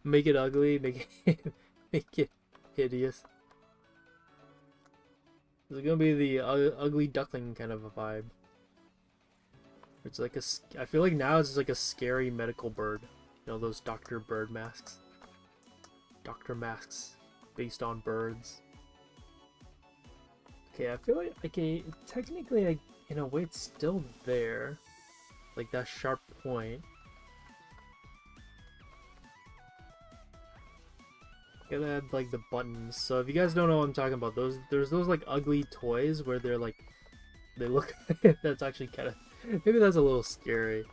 Make it ugly, make it hideous. It's gonna be the ugly duckling kind of a vibe. It's like I feel like now it's like a scary medical bird. You know, those Dr. Bird masks. Doctor masks based on birds. Okay, I feel like, okay, technically, in a way, it's still there. Like that sharp point. Gotta add like the buttons. So if you guys don't know what I'm talking about, there's those like ugly toys where they're like, they look. That's actually kind of, maybe that's a little scary.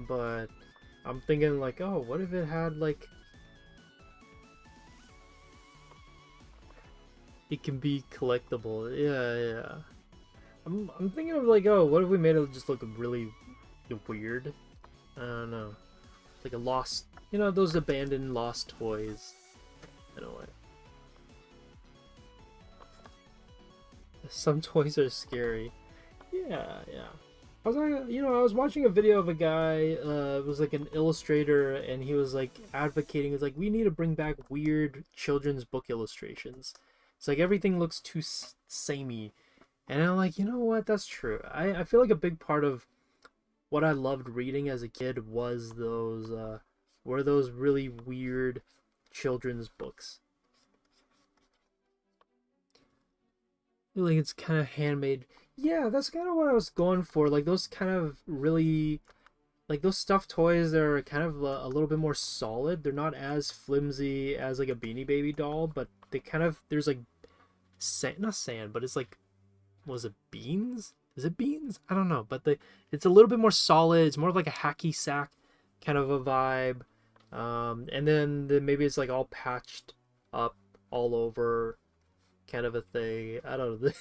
But I'm thinking like, oh, what if it had like, it can be collectible? Yeah. I'm thinking of like, oh, what if we made it just look really weird? I don't know, like a lost, you know, those abandoned lost toys in a way. Some toys are scary. Yeah. I was like, you know, I was watching a video of a guy, it was like an illustrator, and he was like advocating, it's like, we need to bring back weird children's book illustrations. It's like everything looks too samey. And I'm like, you know what, that's true. I feel like a big part of what I loved reading as a kid was those really weird children's books. I feel like it's kind of handmade. Yeah, that's kind of what I was going for. Like those kind of really, like those stuffed toys that are kind of a little bit more solid. They're not as flimsy as like a Beanie Baby doll, but they kind of, there's like sand, not sand, but it's like, was it beans? Is it beans? I don't know, but it's a little bit more solid. It's more of like a hacky sack kind of a vibe. And then maybe it's like all patched up all over kind of a thing. I don't know.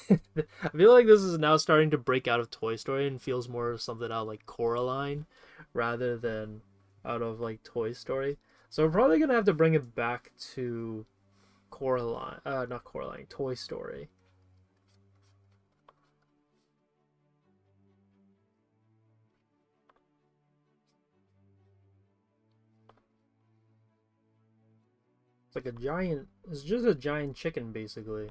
I feel like this is now starting to break out of Toy Story and feels more something out like Coraline rather than out of like Toy Story. So we're probably gonna have to bring it back to Coraline, not Coraline, Toy Story. It's like a giant, it's just a giant chicken basically.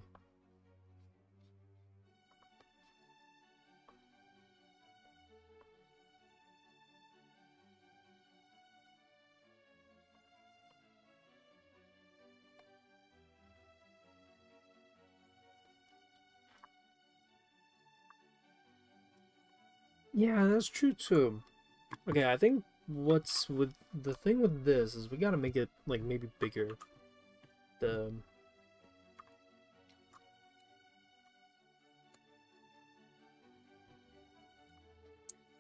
Yeah, that's true too. Okay, I think what's with the thing with this is we gotta make it like maybe bigger. The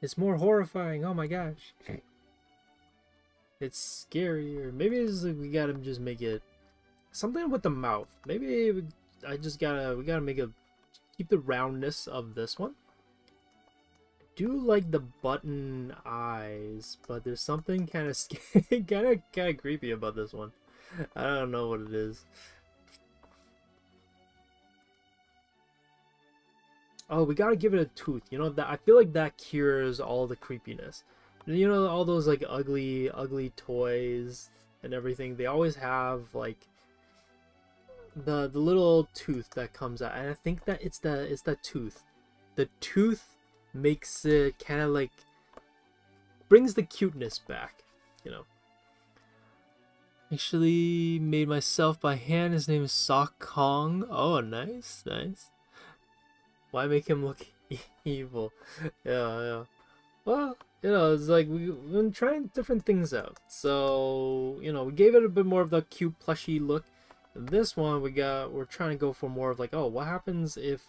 It's more horrifying. Oh my gosh. It's scary, or maybe it's like we gotta just make it something with the mouth. Maybe we gotta make a keep the roundness of this one. I do like the button eyes, but there's something kind of scary, kind of creepy about this one. I don't know what it is. Oh, we gotta give it a tooth. You know that I feel like that cures all the creepiness. You know all those like ugly toys and everything. They always have like the little tooth that comes out, and I think that it's that tooth. The tooth makes it kind of like brings the cuteness back. You know. Actually made myself by hand. His name is Sok Kong. Oh, nice, nice. Why make him look evil? Yeah, yeah. Well, you know, it's like we've been trying different things out. So, you know, we gave it a bit more of the cute plushy look. And this one we're trying to go for more of like, oh, what happens if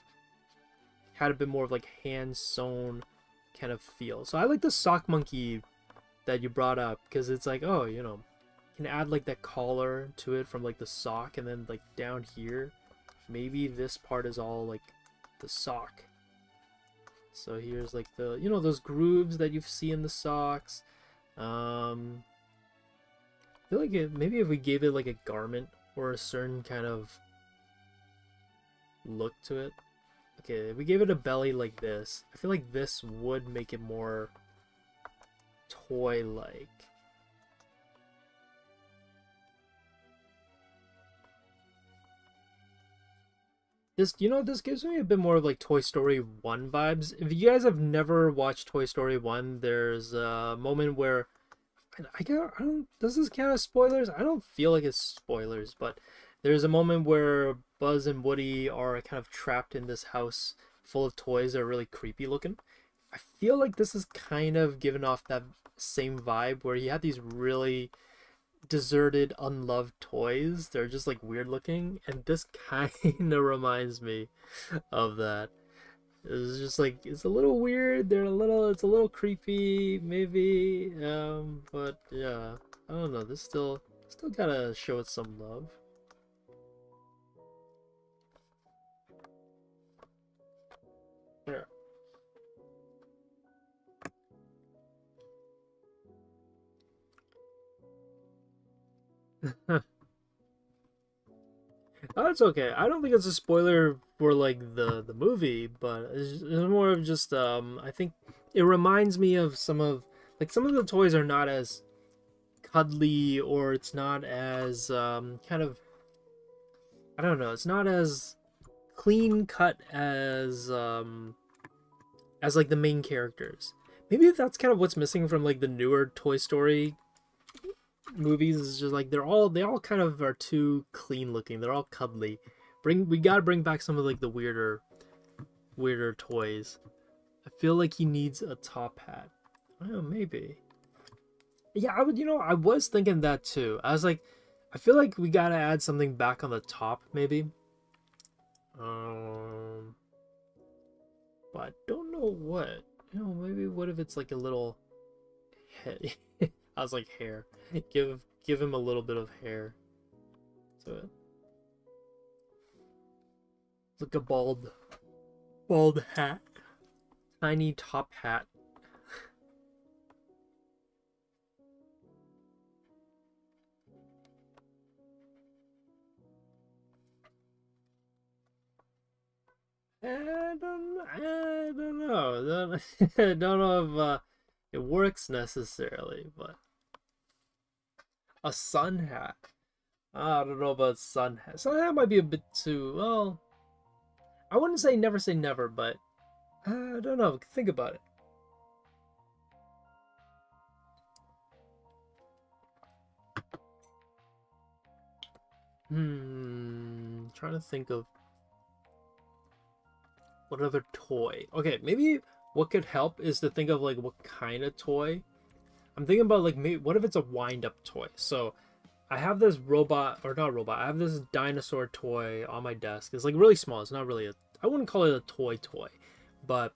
had a bit more of like hand sewn kind of feel. So I like the sock monkey that you brought up because it's like, oh, you know, you can add like that collar to it from like the sock, and then like down here, maybe this part is all like the sock. So here's like the, you know, those grooves that you see in the socks. I feel like maybe if we gave it like a garment or a certain kind of look to it. Okay, if we gave it a belly like this, I feel like this would make it more toy-like. This, you know, this gives me a bit more of like Toy Story 1 vibes. If you guys have never watched Toy Story 1, there's a moment where I don't, does this count as spoilers? I don't feel like it's spoilers, but there's a moment where Buzz and Woody are kind of trapped in this house full of toys that are really creepy looking. I feel like this is kind of giving off that same vibe where you had these really deserted, unloved toys. They're just like weird looking, and this kind of reminds me of that. It's just like it's a little weird. It's a little creepy, maybe. But yeah, I don't know. This still gotta show it some love. Yeah. Oh, it's okay. I don't think it's a spoiler for like the movie, but it's more of just I think it reminds me of some of the toys are not as cuddly, or it's not as kind of, I don't know, it's not as clean cut as like the main characters. Maybe that's kind of what's missing from like the newer Toy Story movies, is just like they all kind of are too clean looking. They're all cuddly. We gotta bring back some of like the weirder toys. I feel like he needs a top hat. Oh, maybe. Yeah, I would. You know, I was thinking that too. I was like, I feel like we gotta add something back on the top, maybe. Um, but I don't know what. You know, maybe what if it's like a little head? I was like hair. Give him a little bit of hair to it. It's like a bald hat, tiny top hat. I don't know. I don't know if it works necessarily, but a sun hat. I don't know about sun hat. Sun hat might be a bit too, well, I wouldn't say never, but I don't know. Think about it. Trying to think of what other toy. Okay, maybe what could help is to think of like what kind of toy. I'm thinking about like maybe what if it's a wind-up toy? So I have this robot, or not robot, I have this dinosaur toy on my desk. It's like really small. It's not really a, I wouldn't call it a toy, but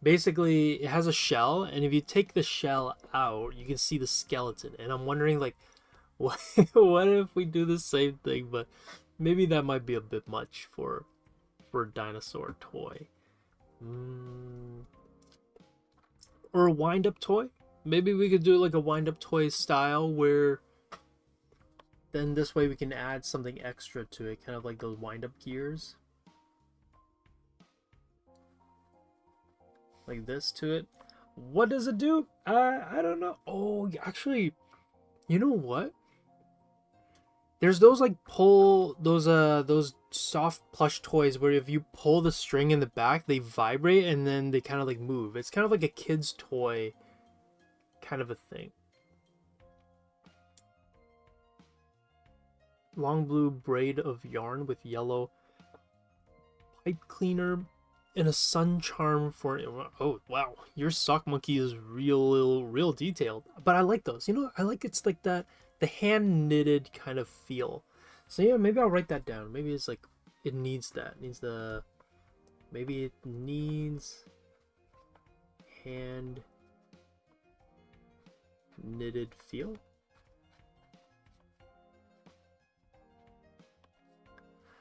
basically it has a shell, and if you take the shell out, you can see the skeleton. And I'm wondering like, what, what if we do the same thing, but maybe that might be a bit much for a dinosaur toy. Or a wind-up toy. Maybe we could do like a wind-up toy style where then this way we can add something extra to it, kind of like those wind-up gears. Like this to it. What does it do? I don't know. Oh, actually, you know what? There's those like those soft plush toys where if you pull the string in the back, they vibrate and then they kind of like move. It's kind of like a kid's toy kind of a thing. Long blue braid of yarn with yellow pipe cleaner and a sun charm for, oh wow, your sock monkey is real detailed. But I like those. You know, I like it's like that the hand knitted kind of feel. So yeah, maybe I'll write that down. Maybe it's like it needs that. It needs the, maybe it needs hand knitted feel.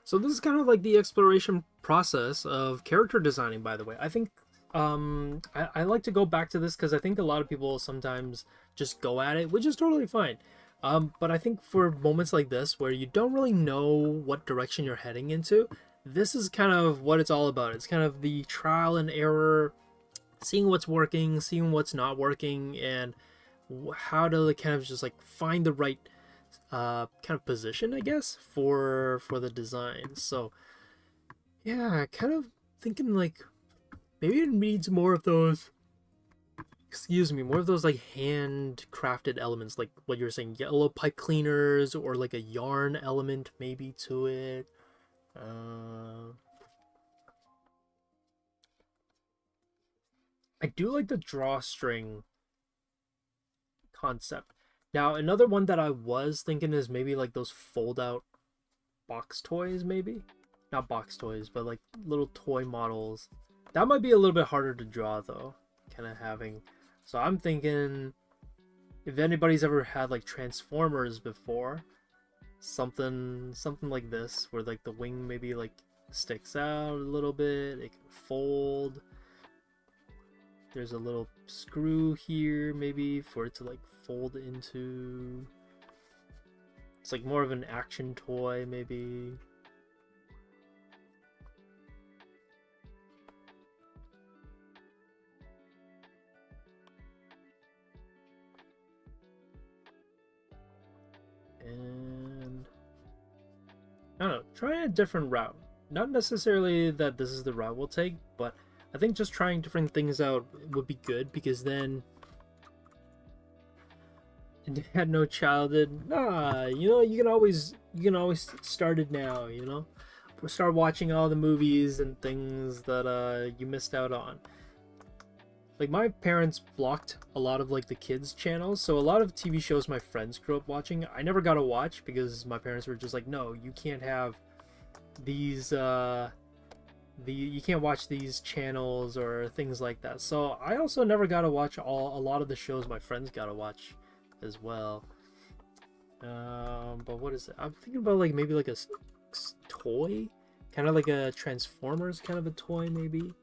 So this is kind of like the exploration process of character designing, by the way. I think I like to go back to this because I think a lot of people sometimes just go at it, which is totally fine. But I think for moments like this where you don't really know what direction you're heading into, this is kind of what it's all about. It's kind of the trial and error, seeing what's working, seeing what's not working, and how to kind of just like find the right kind of position, I guess, for the design. So yeah, kind of thinking like maybe it needs more of those, more of those like handcrafted elements, like what you're saying, yellow pipe cleaners, or like a yarn element maybe to it. I do like the drawstring concept. Now, another one that I was thinking is maybe like those fold out box toys, maybe? Not box toys, but like little toy models. That might be a little bit harder to draw though, kind of having. So I'm thinking if anybody's ever had like Transformers before, something like this, where like the wing maybe like sticks out a little bit, it can fold. There's a little screw here maybe for it to like fold into. It's like more of an action toy maybe. And I don't know, try a different route. Not necessarily that this is the route we'll take, but I think just trying different things out would be good, because then and had no childhood. Nah, you know, you can always start it now, you know? Start watching all the movies and things that you missed out on. Like my parents blocked a lot of like the kids channels, so a lot of TV shows my friends grew up watching I never got to watch because my parents were just like, no, you can't have these you can't watch these channels or things like that. So I also never got to watch a lot of the shows my friends got to watch as well. But what is it? I'm thinking about like maybe like a toy, kind of like a Transformers kind of a toy maybe.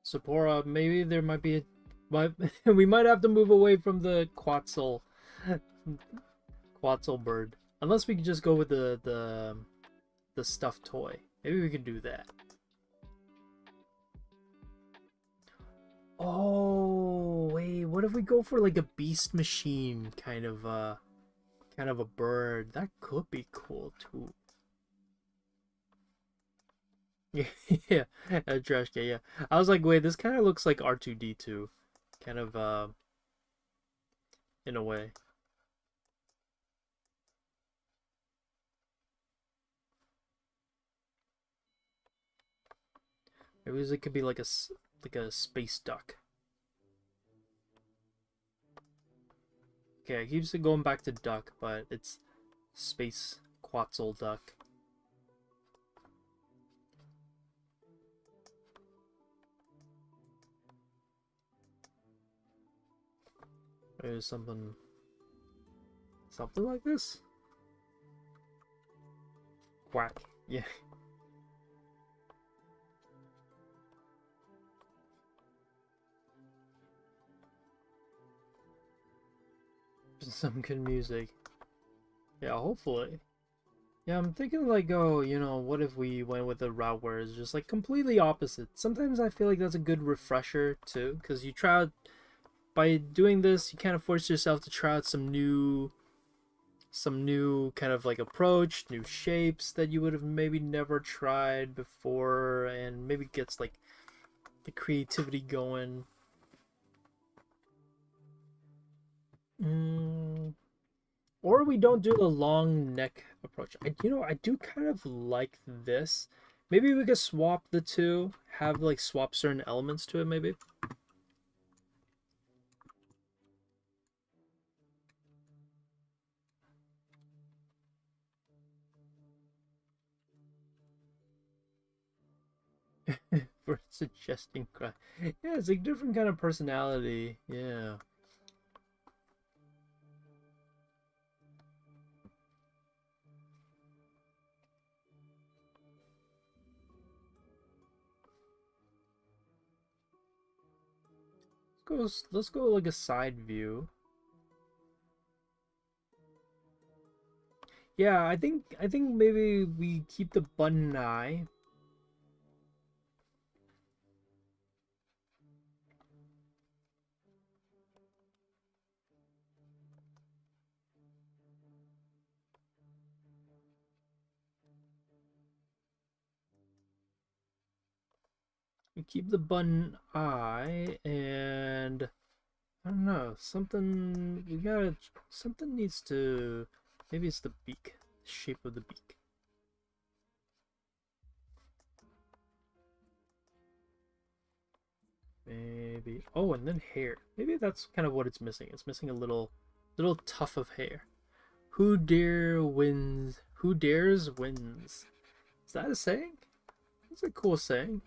Sephora, maybe there might be we might have to move away from the Quetzal bird. Unless we could just go with the stuffed toy. Maybe we could do that. Oh, wait, what if we go for like a beast machine kind of a bird? That could be cool too. Yeah, yeah, a trash can. Yeah, I was like, wait, this kind of looks like R2D2, kind of in a way. Maybe it could be like a space duck. Okay, it keeps it going back to duck, but it's space Quetzal duck. Maybe something like this. Quack. Yeah. Some good music. Yeah, hopefully. Yeah, I'm thinking like, oh, you know, what if we went with a route where it's just like completely opposite? Sometimes I feel like that's a good refresher too, because you try out, by doing this, you kind of force yourself to try out some new kind of like approach, new shapes that you would have maybe never tried before, and maybe gets like the creativity going. Or we don't do the long neck approach. I do kind of like this. Maybe we could swap the two, have like swap certain elements to it, maybe. For suggesting crime. Yeah, it's like different kind of personality. Yeah. Let's go like a side view. Yeah, I think maybe we keep the button eye. We keep the button eye, and I don't know, something needs to, maybe it's the beak, the shape of the beak. Maybe, oh, and then hair. Maybe that's kind of what it's missing. It's missing a little tuft of hair. Who dare wins? Who dares wins. Is that a saying? That's a cool saying.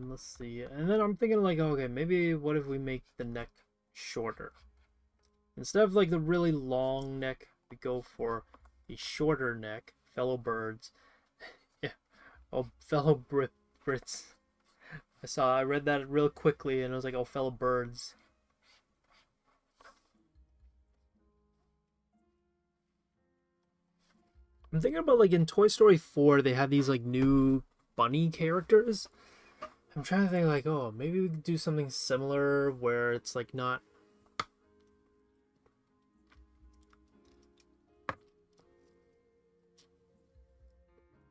Let's see. And then I'm thinking like, okay, maybe what if we make the neck shorter? Instead of like the really long neck, we go for a shorter neck. Fellow birds. Yeah. Oh, fellow Brits. I read that real quickly and I was like, oh, fellow birds. I'm thinking about like in Toy Story 4, they have these like new bunny characters. I'm trying to think like, oh, maybe we could do something similar where it's like not.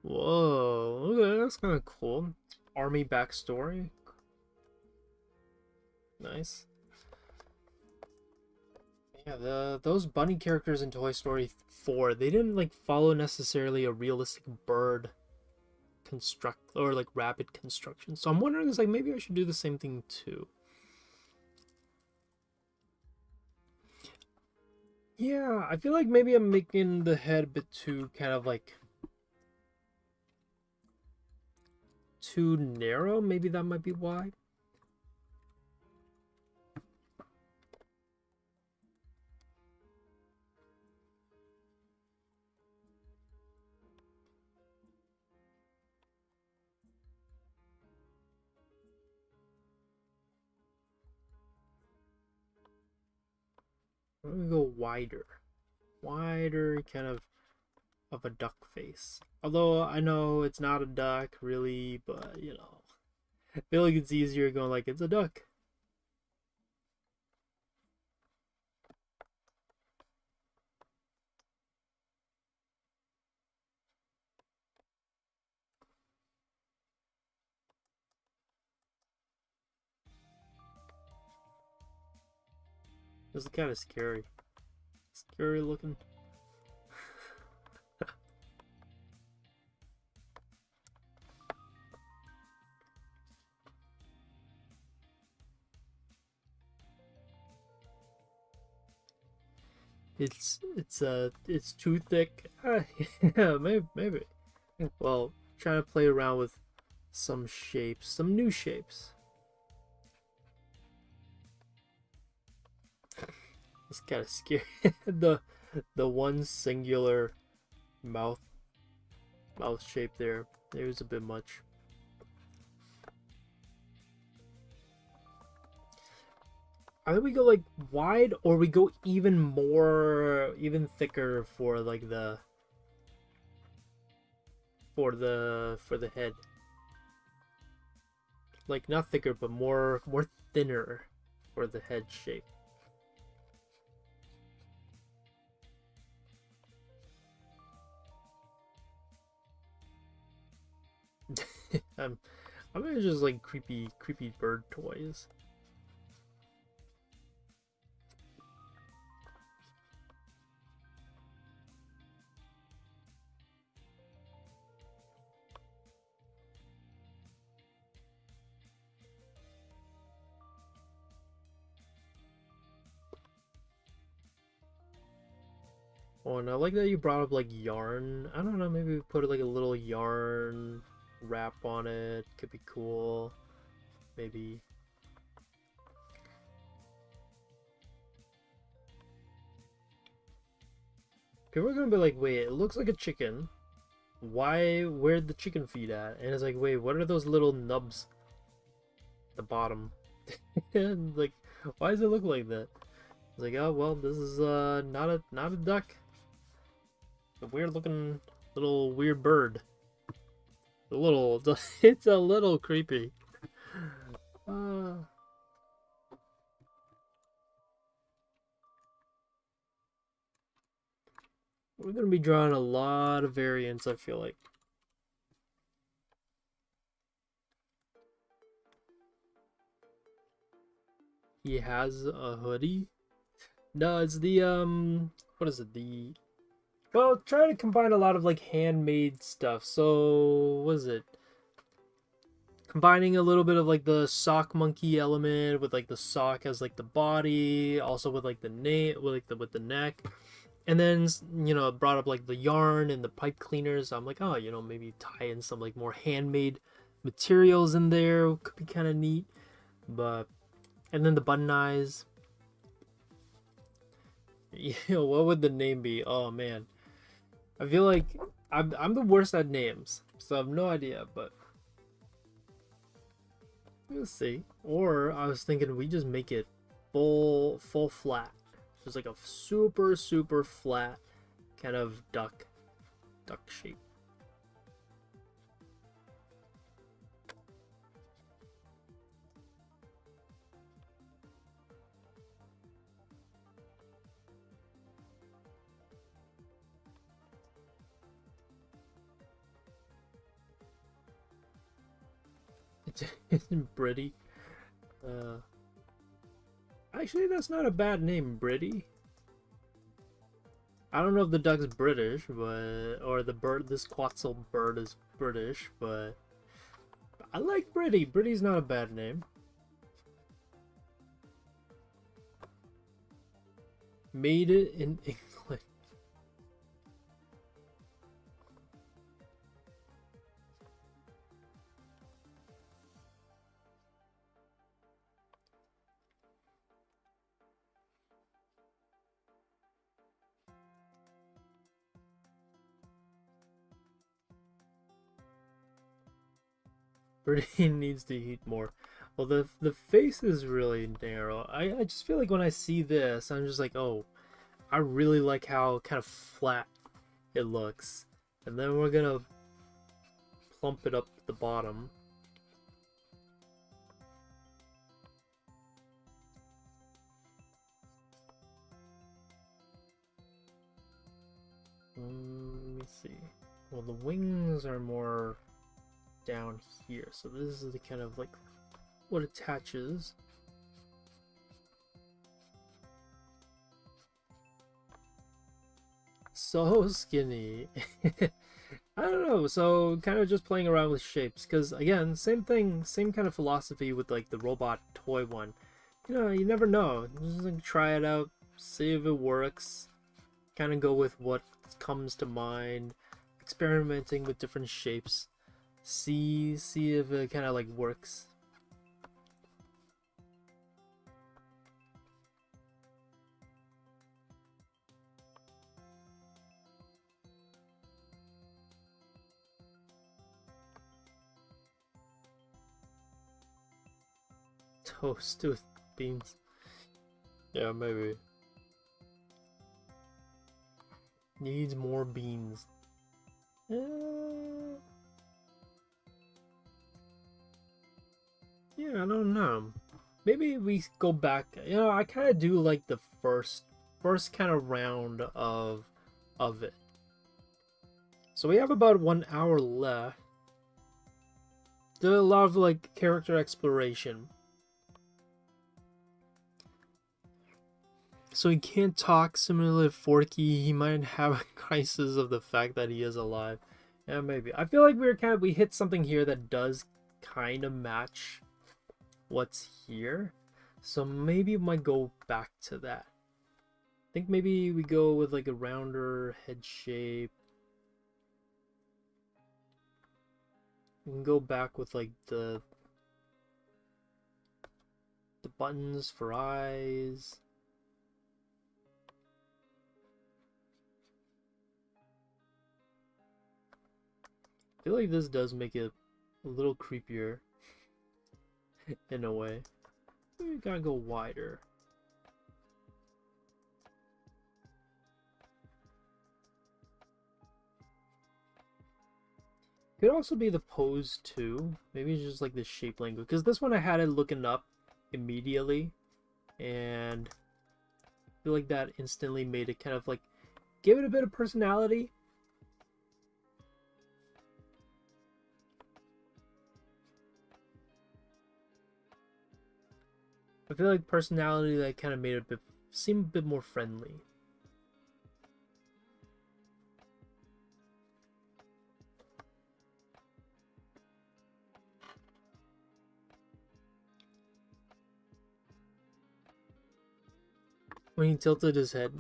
Whoa, okay, that's kind of cool. Army backstory. Nice. Yeah, those bunny characters in Toy Story 4, they didn't like follow necessarily a realistic bird construct or like rabbit construction. So I'm wondering, is like maybe I should do the same thing too. Yeah, I feel like maybe I'm making the head a bit too kind of like too narrow. Maybe that might be why. I'm gonna go wider. Wider kind of a duck face. Although I know it's not a duck really, but you know, I feel like it's easier going like it's a duck. This is kind of scary. Scary looking. It's too thick. Yeah, maybe. Well, trying to play around with some shapes, some new shapes. It's kind of scary. The one singular mouth shape there. It was a bit much. Either we go like wide or we go even thicker for like for the head. Like not thicker but more thinner for the head shape. I'm gonna just like creepy bird toys. Oh, and I like that you brought up like yarn. I don't know, maybe we put like a little yarn wrap on it. Could be cool. Maybe. People are gonna be like, wait, it looks like a chicken. Where'd the chicken feet at? And it's like, wait, what are those little nubs at the bottom? And like, why does it look like that? It's like, oh well, this is not a duck. A weird looking little weird bird. It's a little creepy. We're gonna be drawing a lot of variants, I feel like. He has a hoodie? No, it's the what is it? Well, try to combine a lot of like handmade stuff. So, what is it? Combining a little bit of like the sock monkey element with like the sock as like the body, also with like the name, with the neck, and then you know brought up like the yarn and the pipe cleaners. So I'm like, oh, you know, maybe tie in some like more handmade materials in there could be kind of neat. But and then the button eyes. You know, what would the name be? Oh man, I feel like I'm the worst at names, so I have no idea. But we'll see. Or I was thinking we just make it full flat. Just like a super flat kind of duck shape. It's pretty. Actually, that's not a bad name, Britty. I don't know if the duck's British, but or the bird, this Quetzal bird is British, but I like Britty. Britty's not a bad name. Made it in England. Britty needs to eat more. Well, the face is really narrow. I just feel like when I see this, I'm just like, oh, I really like how kind of flat it looks. And then we're gonna plump it up at the bottom. Let me see. Well, the wings are more down here, so this is the kind of like what attaches. So skinny. I don't know, so kind of just playing around with shapes, because again, same thing, same kind of philosophy with like the robot toy one. You know, you never know. Just like, try it out, see if it works, kind of go with what comes to mind, experimenting with different shapes, see if it kind of like works. Toast with beans. Yeah, maybe. Needs more beans. Yeah, I don't know. Maybe we go back. You know, I kind of do like the first kind of round of it. So we have about 1 hour left. Did a lot of like character exploration. So he can't talk, similarly to Forky. He might have a crisis of the fact that he is alive. Yeah, maybe. I feel like we hit something here that does kind of match what's here. So maybe we might go back to that. I think maybe we go with like a rounder head shape. We can go back with like the buttons for eyes. I feel like this does make it a little creepier in a way. We gotta go wider. Could also be the pose too. Maybe it's just like the shape language. Because this one I had it looking up immediately. And I feel like that instantly made it kind of like give it a bit of personality. I feel like personality that kind of made it seem a bit more friendly. When he tilted his head.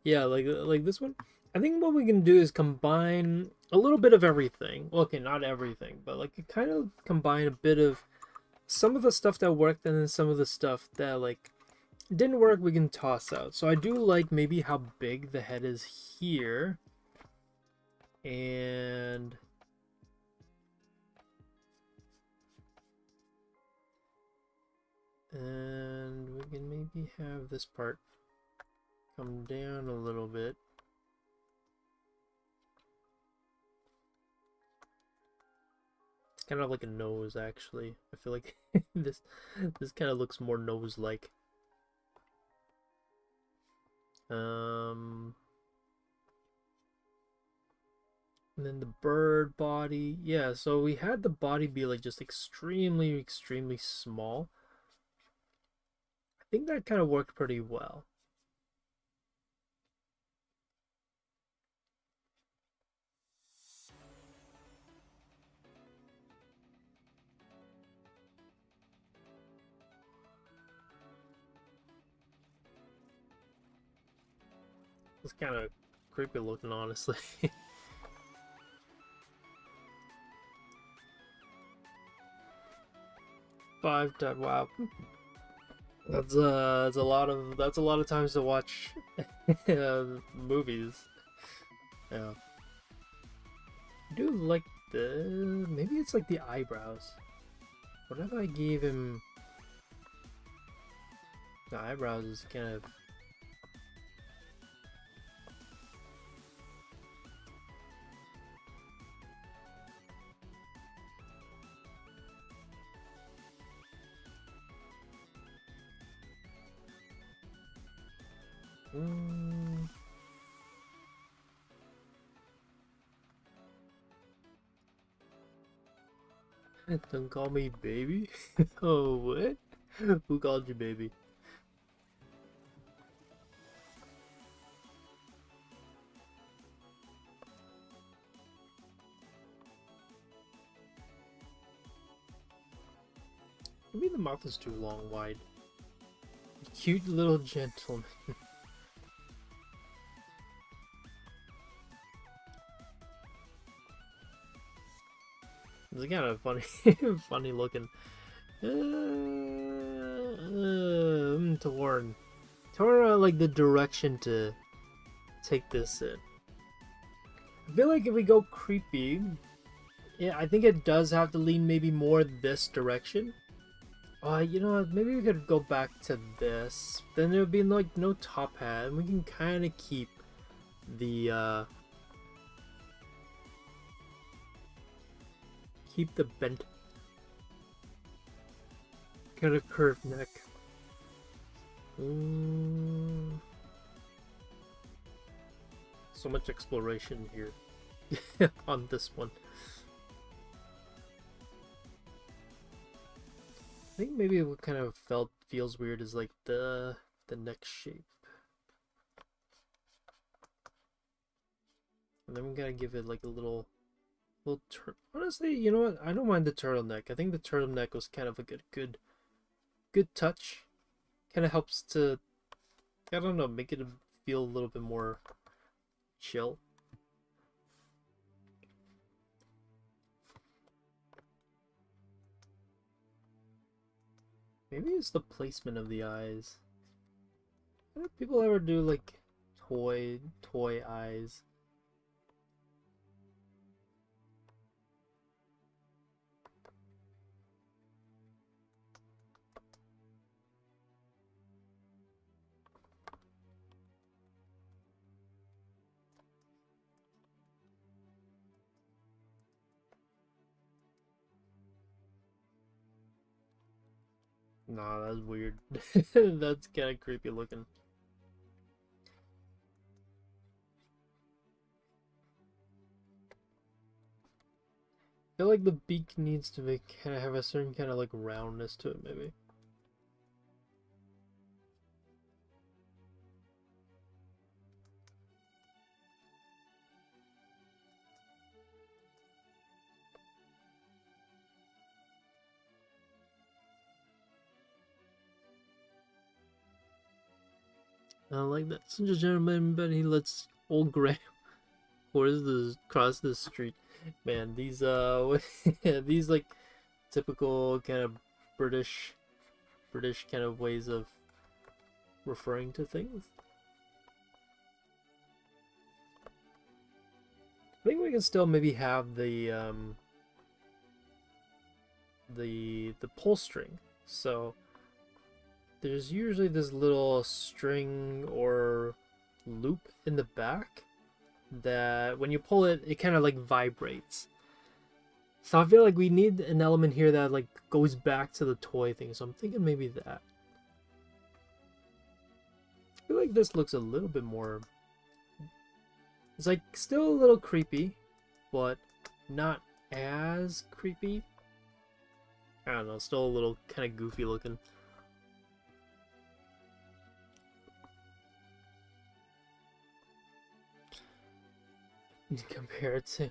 Yeah, like this one. I think what we can do is combine a little bit of everything. Okay, not everything, but like kind of combine a bit of some of the stuff that worked and then some of the stuff that like didn't work we can toss out. So I do like maybe how big the head is here. And we can maybe have this part come down a little bit. It's kind of like a nose, actually. I feel like this kind of looks more nose-like. And then the bird body. Yeah, so we had the body be like just extremely, extremely small. I think that kind of worked pretty well. It's kind of creepy looking, honestly. Wow. That's a lot of times to watch movies. Yeah. I do like the maybe it's like the eyebrows. What if I gave him the eyebrows is kind of Mm. Don't call me baby. Oh, what? Who called you baby? Maybe the mouth is too long, wide. Cute little gentleman. It's kind of funny, funny looking. Torn. Torn, like the direction to take this in. I feel like if we go creepy, yeah, I think it does have to lean maybe more this direction. You know what? Maybe we could go back to this. Then there would be like no top hat, and we can kind of keep the bent, kind of curved neck. So much exploration here on this one. I think maybe what kind of feels weird is like the neck shape. And then we gotta give it like a little honestly, you know what? I don't mind the turtleneck. I think the turtleneck was kind of a good touch. Kind of helps to, I don't know, make it feel a little bit more chill. Maybe it's the placement of the eyes. Do people ever do like toy eyes? Nah, that's weird. That's kind of creepy looking. I feel like the beak needs to be kind of have a certain kind of like roundness to it, maybe. I like that. Such a gentleman, but he lets old Graham cross the street. Man, these these like typical kind of British kind of ways of referring to things. I think we can still maybe have the pull string. So there's usually this little string or loop in the back that when you pull it, it kind of like vibrates. So I feel like we need an element here that like goes back to the toy thing. So I'm thinking maybe that. I feel like this looks a little bit more. It's like still a little creepy, but not as creepy. I don't know, still a little kind of goofy looking. Compared to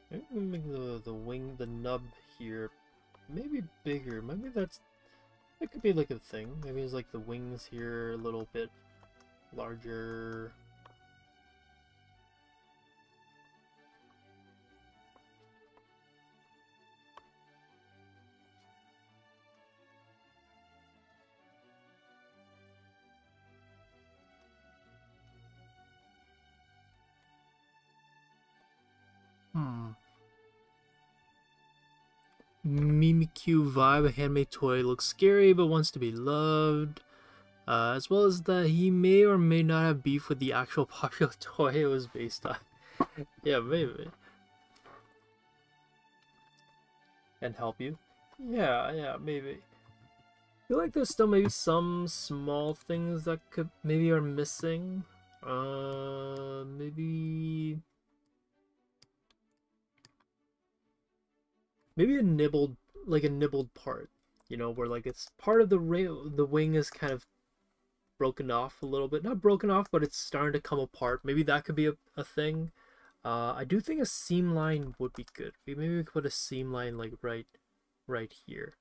maybe we make the wing, the nub here maybe bigger. Maybe that could be like a thing. Maybe it's like the wings here a little bit larger. Mimikyu vibe, a handmade toy, looks scary but wants to be loved. As well as that he may or may not have beef with the actual popular toy it was based on. Yeah, maybe. And help you? Yeah, maybe. I feel like there's still maybe some small things that could maybe are missing. Maybe a nibbled, like a nibbled part, you know, where like it's part of the rail, the wing is kind of broken off a little bit, not broken off, but it's starting to come apart. Maybe that could be a thing. I do think a seam line would be good. Maybe we could put a seam line like right here.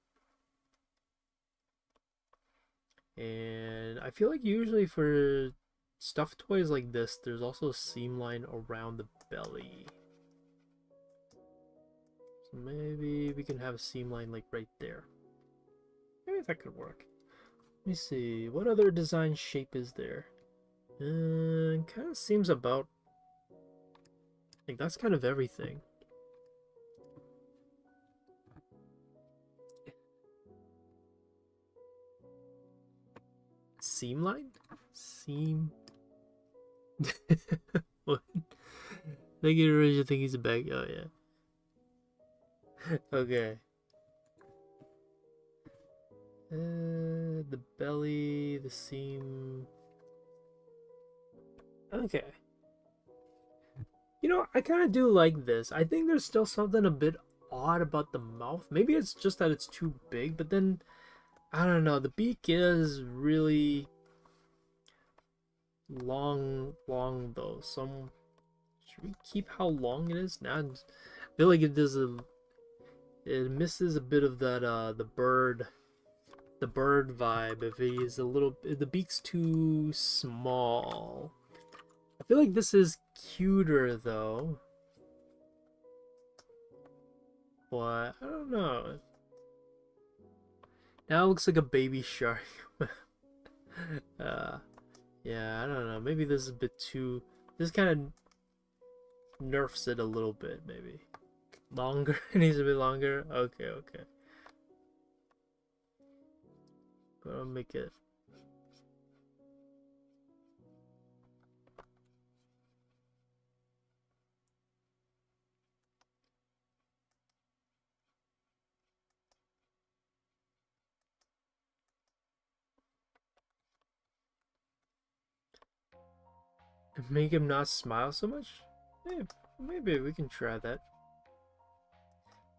And I feel like usually for stuffed toys like this, there's also a seam line around the belly. So maybe we can have a seam line like right there. Maybe that could work. Let me see, what other design shape is there? Kind of seems about like that's kind of everything. Seam line? Seam. What? Think you originally think he's a bag. Oh yeah. Okay. The belly, the seam. Okay. You know, I kind of do like this. I think there's still something a bit odd about the mouth. Maybe it's just that it's too big, but then I don't know. The beak is really long though. Should we keep how long it is? Now I feel like it misses a bit of that the bird vibe. If he's if the beak's too small. I feel like this is cuter though. But I don't know. Now it looks like a baby shark. Yeah, I don't know. Maybe this is a bit too. This kind of nerfs it a little bit, maybe. Longer? It needs a bit longer? Okay. But I'll make it. Make him not smile so much? Maybe we can try that.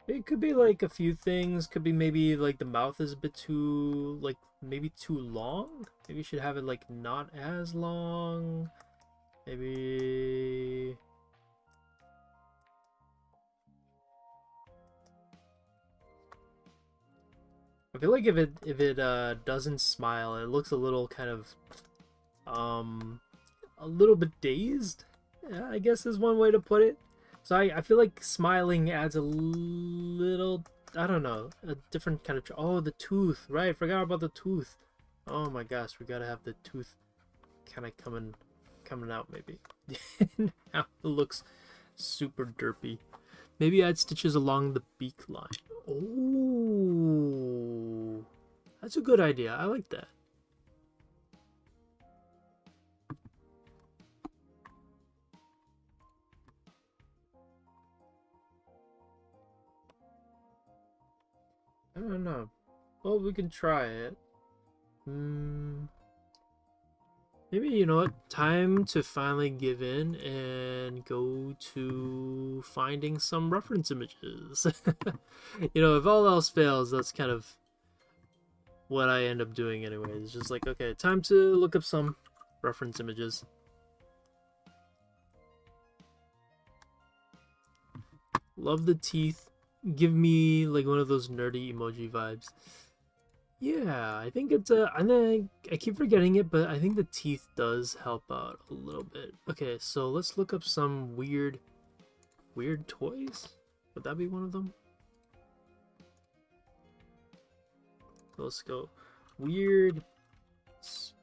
It could be like a few things. Could be maybe like the mouth is a bit too, like maybe too long. Maybe you should have it like not as long. Maybe. I feel like if it doesn't smile, it looks a little kind of a little bit dazed. Yeah, I guess is one way to put it. So I feel like smiling adds a little, I don't know, a different kind of. Oh, the tooth, right? Forgot about the tooth. Oh my gosh, we gotta have the tooth kind of coming out maybe. Now it looks super derpy. Maybe add stitches along the beak line. Oh, that's a good idea. I like that. I don't know. Well, we can try it. Maybe, you know what? Time to finally give in and go to finding some reference images. You know, if all else fails, that's kind of what I end up doing anyway. It's just like, okay, time to look up some reference images. Love the teeth. Give me like one of those nerdy emoji vibes. Yeah, I think it's I keep forgetting it, but I think the teeth does help out a little bit. Okay, so let's look up some weird toys. Would that be one of them? Let's go. Weird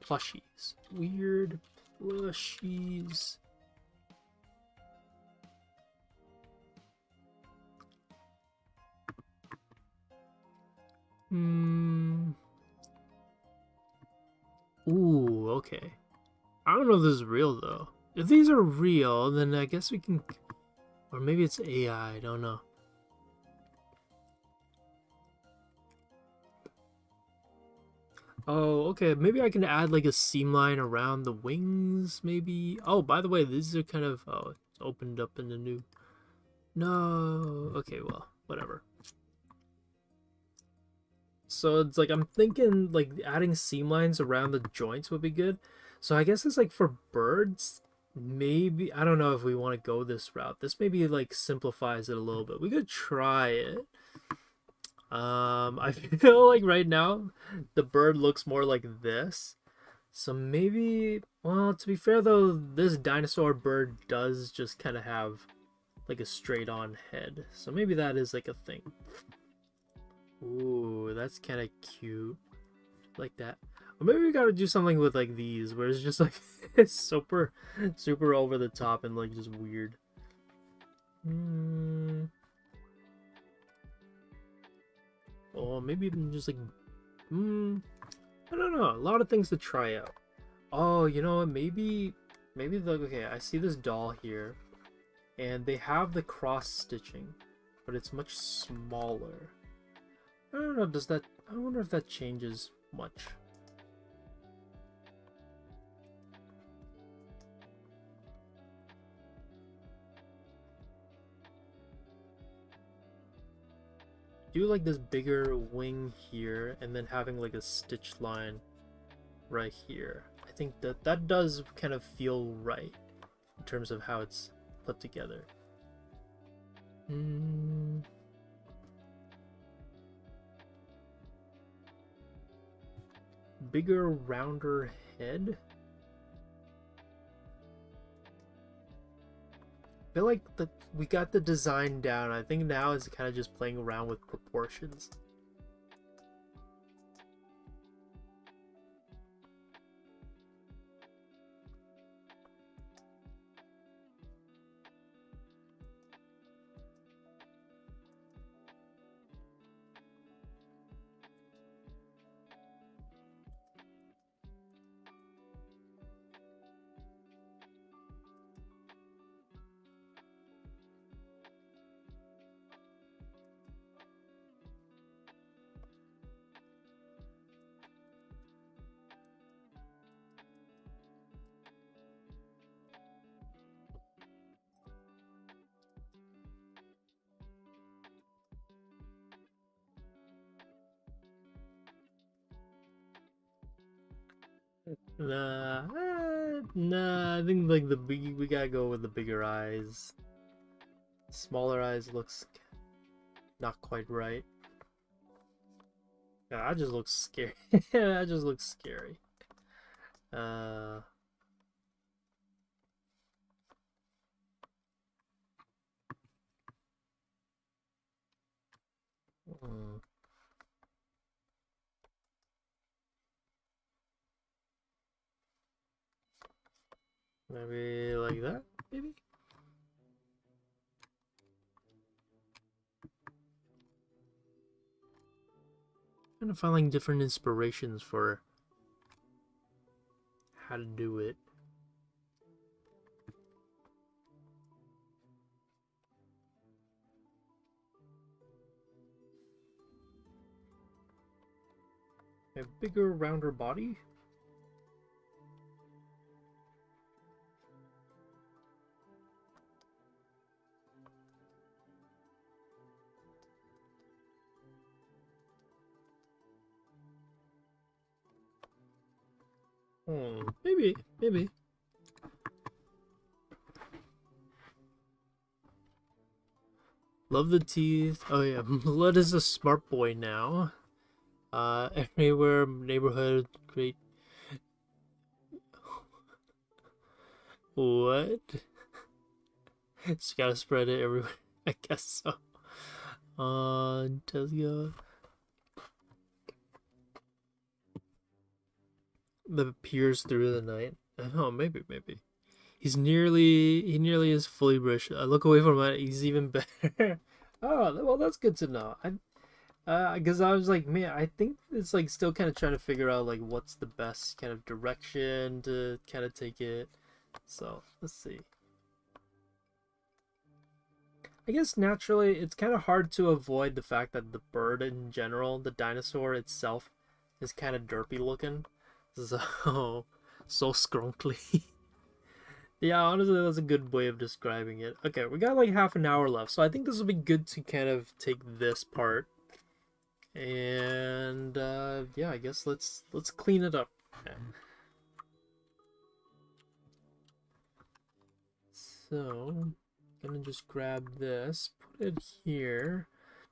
plushies. Weird plushies. Ooh, okay. I don't know if this is real though. If these are real, then I guess we can, or maybe it's AI, I don't know. Oh, okay, maybe I can add like a seam line around the wings, maybe. Oh, by the way, these are kind of, oh, it's opened up in the new. No, okay, well, whatever. So it's like I'm thinking like adding seam lines around the joints would be good. So I guess it's like for birds, maybe I don't know if we want to go this route. This maybe like simplifies it a little bit. We could try it. I feel like right now the bird looks more like this. So maybe, well, to be fair though, this dinosaur bird does just kind of have like a straight on head. So maybe that is like a thing. Ooh, that's kind of cute. Like that. Or maybe we gotta do something with like these, where it's just like it's super over the top and like just weird. Or maybe even just like I don't know, a lot of things to try out. Oh, you know what, maybe the, okay, I see this doll here and they have the cross stitching, but it's much smaller. I don't know, does that, I wonder if that changes much. Do like this bigger wing here and then having like a stitch line right here. I think that does kind of feel right in terms of how it's put together. Bigger, rounder head. I feel like we got the design down. I think now is kind of just playing around with proportions. Nah, I think like we gotta go with the bigger eyes. Smaller eyes looks not quite right. Yeah, that just looks scary. That just looks scary. Uh, hmm. Maybe like that, maybe? Kind of finding different inspirations for how to do it. A bigger, rounder body. Maybe. Love the teeth. Oh yeah, Blood is a smart boy now. Everywhere, neighborhood, great. What? Just gotta spread it everywhere. I guess so. Telio. That peers through the night. Oh, maybe. He nearly is fully British. I look away from it. He's even better. Oh, well, that's good to know. Because I was like, man, I think it's like still kind of trying to figure out like what's the best kind of direction to kind of take it. So let's see. I guess naturally it's kind of hard to avoid the fact that the bird in general, the dinosaur itself, is kind of derpy looking. So, so scrunkly. Yeah, honestly, that's a good way of describing it. Okay, we got like half an hour left, so I think this will be good to kind of take this part. And yeah, I guess let's clean it up. Okay. So, gonna just grab this, put it here.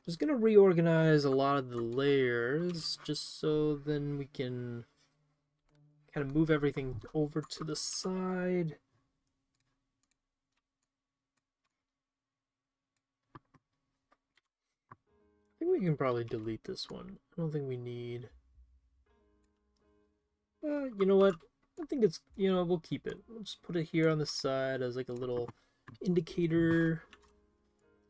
Just gonna reorganize a lot of the layers just so then we can kind of move everything over to the side. I think we can probably delete this one. I don't think we need. You know what? I think it's, we'll keep it. We'll just put it here on the side as like a little indicator.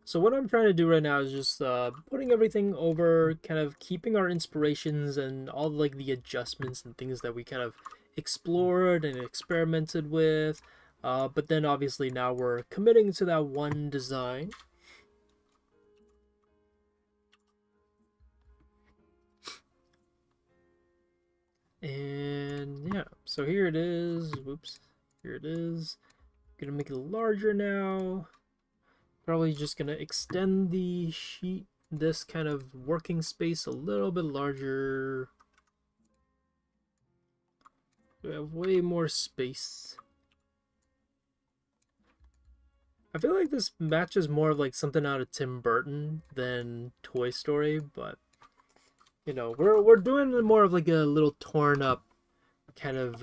So what I'm trying to do right now is just putting everything over, kind of keeping our inspirations and all like the adjustments and things that we kind of explored and experimented with. But then obviously now we're committing to that one design. And yeah, so here it is. Whoops, here it is. Gonna make it larger now. Probably just gonna extend the sheet, this kind of working space, a little bit larger. We have way more space. I feel like this matches more of like something out of Tim Burton than Toy Story, but we're doing more of like a little torn up kind of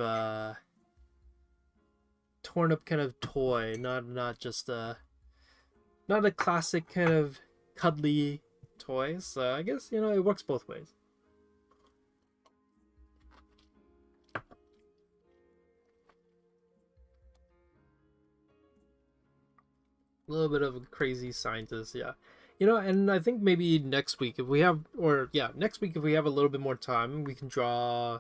toy, not just not a classic kind of cuddly toy. So I guess it works both ways. A little bit of a crazy scientist, yeah. And I think maybe next week if we have, or yeah, next week if we have a little bit more time, we can draw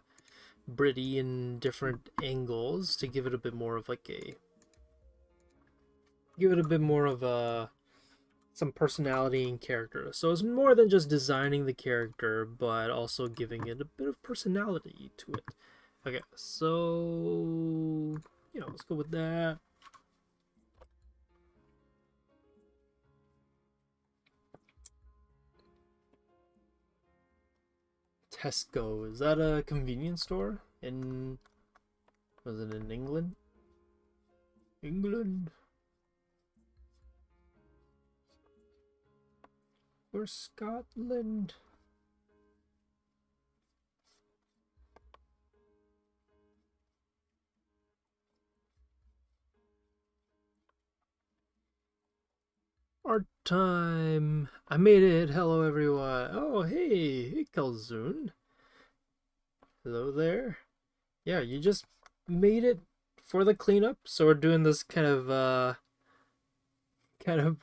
Britty in different angles to give it a bit more of like some personality and character. So it's more than just designing the character, but also giving it a bit of personality to it. Okay, so let's go with that. Tesco, is that a convenience store was it in England? England or Scotland? Art time! I made it! Hello everyone! Oh hey Calzoon! Hello there! Yeah, you just made it for the cleanup, so we're doing this kind of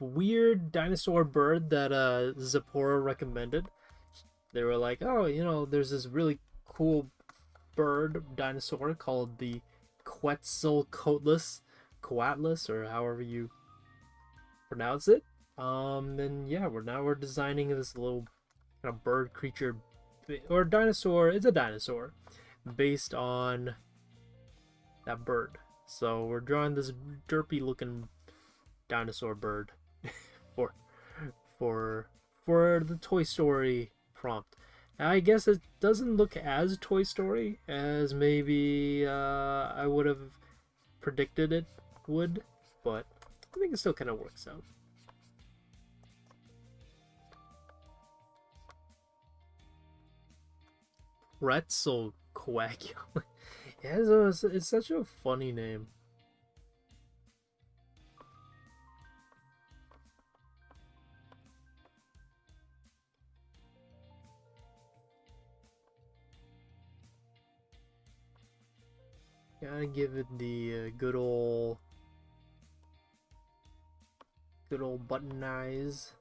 weird dinosaur bird that Zipporah recommended. They were like, oh, there's this really cool bird dinosaur called the Quetzalcoatlus, or however you pronounce it. And yeah, we're designing this little kind of bird creature or dinosaur. It's a dinosaur based on that bird. So we're drawing this derpy looking dinosaur bird for for the Toy Story prompt. I guess it doesn't look as Toy Story as maybe I would have predicted it would, but I think it still kind of works out. Quetzalcoatlus. Yeah, it's such a funny name. Gotta give it the good old button eyes.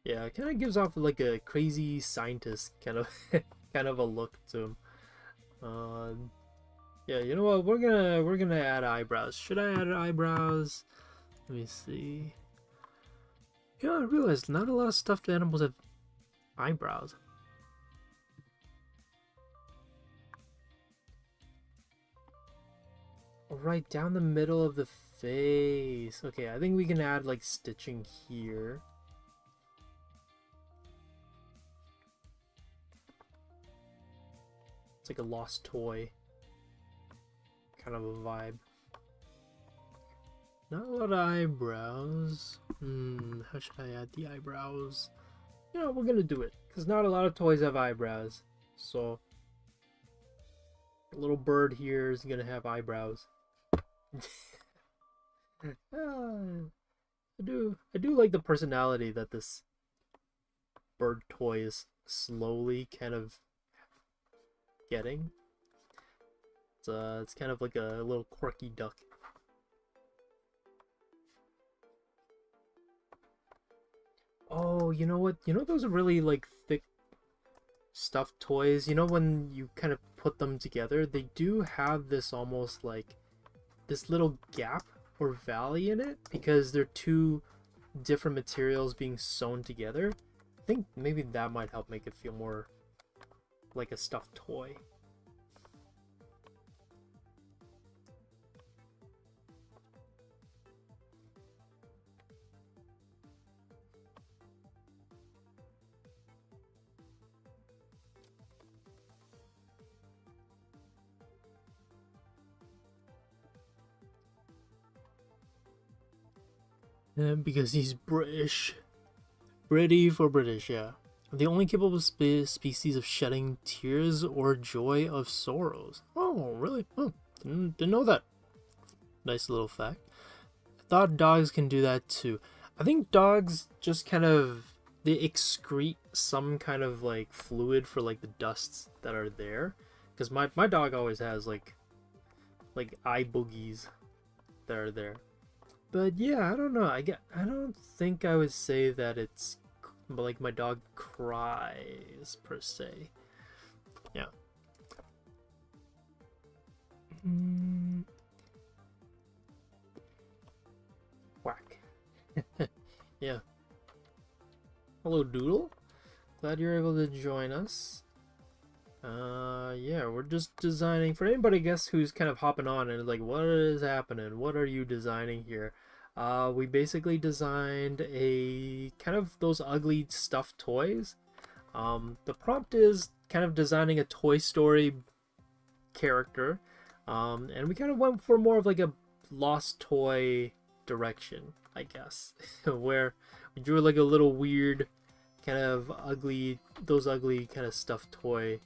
Yeah, it kind of gives off like a crazy scientist kind of kind of a look to him. Yeah, you know what? We're gonna add eyebrows. Should I add eyebrows? Let me see. Yeah, I realized not a lot of stuffed animals have eyebrows. Right down the middle of the face. Okay, I think we can add like stitching here. It's like a lost toy kind of a vibe. Not a lot of eyebrows. How should I add the eyebrows? Yeah, we're gonna do it because not a lot of toys have eyebrows. So a little bird here is gonna have eyebrows. I do like the personality that this bird toy is slowly kind of getting. It's kind of like a little quirky duck. Oh, you know what? You know those are really like thick stuffed toys? You know when you kind of put them together, they do have this almost like this little gap or valley in it because they're two different materials being sewn together. I think maybe that might help make it feel more like a stuffed toy. Because he's British. Britty for British, yeah. The only capable species of shedding tears or joy of sorrows. Oh, really? Oh, didn't know that. Nice little fact. I thought dogs can do that too. I think dogs just kind of, they excrete some kind of like fluid for like the dusts that are there. Because my dog always has like eye boogies that are there. But yeah, I don't know. I don't think I would say that it's like my dog cries per se. Yeah. Whack. Yeah. Hello, Doodle. Glad you're able to join us. Yeah, we're just designing for anybody, I guess, who's kind of hopping on and like, what is happening? What are you designing here? We basically designed a kind of those ugly stuffed toys. The prompt is kind of designing a Toy Story character, and we kind of went for more of like a lost toy direction, I guess, where we drew like a little weird kind of ugly, those ugly kind of stuffed toy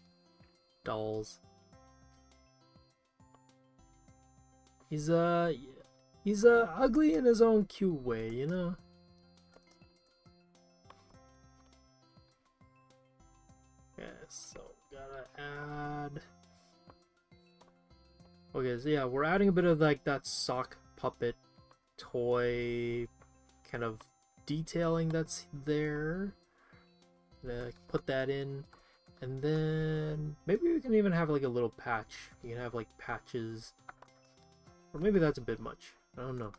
dolls. He's ugly in his own cute way, you know. Okay, so gotta add. Okay, so yeah, we're adding a bit of like that sock puppet toy kind of detailing that's there. Gonna put that in. And then maybe we can even have like a little patch. We can have like patches. Or maybe that's a bit much. I don't know.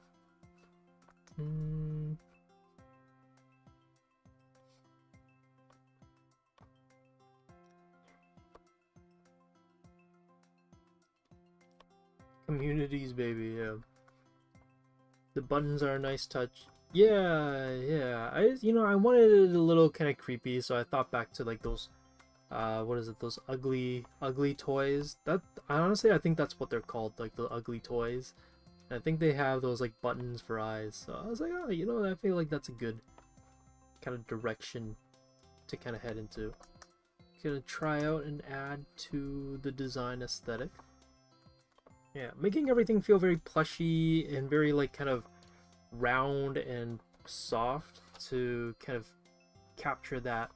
Communities, baby, yeah. The buttons are a nice touch. Yeah. I wanted it a little kind of creepy, so I thought back to like those what is it, those ugly toys. That honestly, I think that's what they're called, like the ugly toys. And I think they have those like buttons for eyes. So I was like, oh, you know, I feel like that's a good kind of direction to kind of head into. Gonna try out and add to the design aesthetic. Yeah, making everything feel very plushy and very like kind of round and soft to kind of capture that.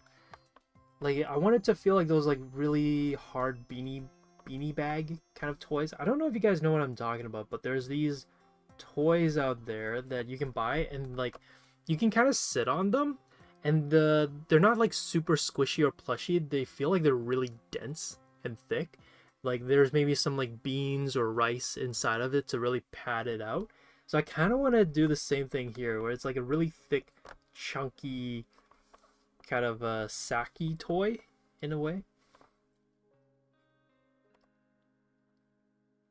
Like, I want it to feel like those like really hard beanie bag kind of toys. I don't know if you guys know what I'm talking about, but there's these toys out there that you can buy and like you can kind of sit on them and they're not like super squishy or plushy. They feel like they're really dense and thick. Like there's maybe some like beans or rice inside of it to really pad it out. So I kind of want to do the same thing here, where it's like a really thick, chunky, kind of a sacky toy in a way.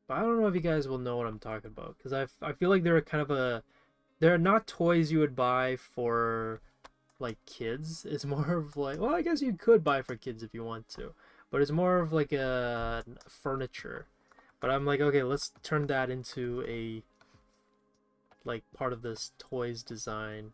But I don't know if you guys will know what I'm talking about, because I feel like they're kind of they're not toys you would buy for like kids. It's more of like, well, I guess you could buy for kids if you want to, but it's more of like a furniture. But I'm like, okay, let's turn that into a like part of this toys design.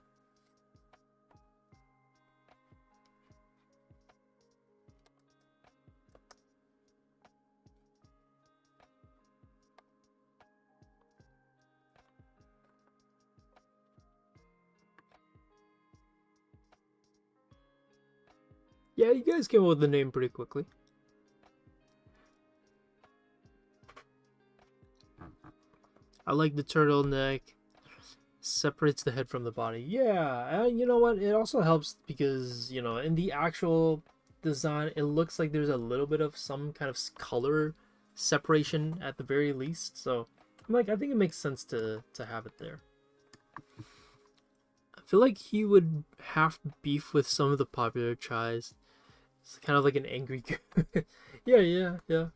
Yeah, you guys came up with the name pretty quickly. I like the turtleneck. Separates the head from the body. Yeah, and you know what? It also helps because, you know, in the actual design, it looks like there's a little bit of some kind of color separation at the very least. So, I'm like, I think it makes sense to have it there. I feel like he would have beef with some of the popular chais. It's kind of like an angry yeah. He's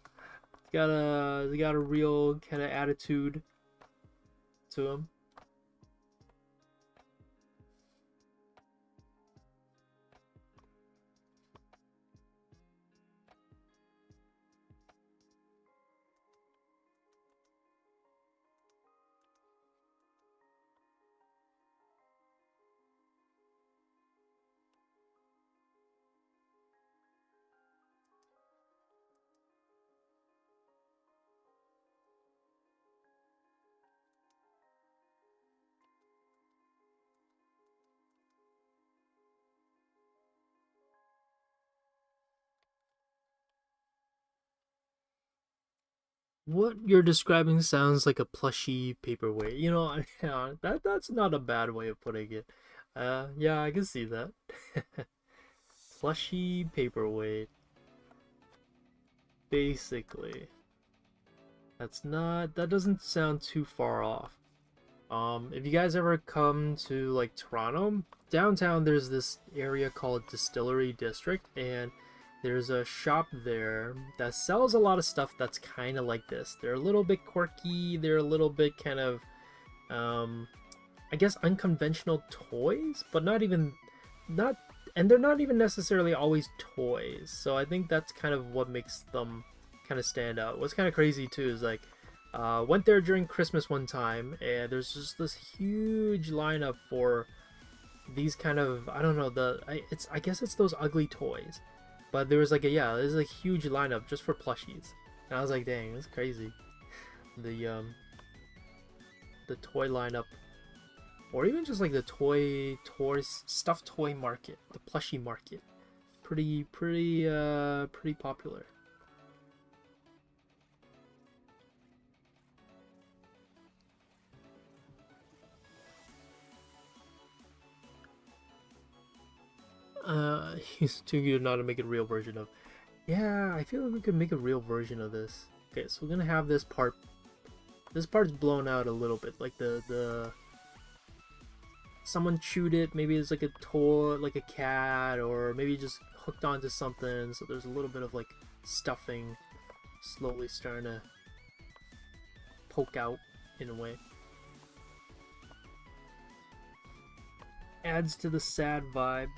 got a real kind of attitude to him. What you're describing sounds like a plushy paperweight. You know, yeah, that's not a bad way of putting it. Yeah, I can see that. Plushy paperweight. Basically. That doesn't sound too far off. If you guys ever come to like Toronto, downtown there's this area called Distillery District, and there's a shop there that sells a lot of stuff that's kind of like this. They're a little bit quirky, they're a little bit kind of, I guess unconventional toys, but and they're not even necessarily always toys. So I think that's kind of what makes them kind of stand out. What's kind of crazy too is like, went there during Christmas one time, and there's just this huge lineup for these kind of, I don't know, I guess it's those ugly toys, but there was like there's a huge lineup just for plushies, and I was like, dang, that's crazy. The toy lineup, or even just like the stuffed toy market, the plushie market, pretty popular. He's too good not to make a real version of. Yeah, I feel like we could make a real version of this. Okay, so we're gonna have this part. This part's blown out a little bit, like the someone chewed it. Maybe it's like a toy, like a cat, or maybe just hooked onto something. So there's a little bit of like stuffing, slowly starting to poke out in a way. Adds to the sad vibe.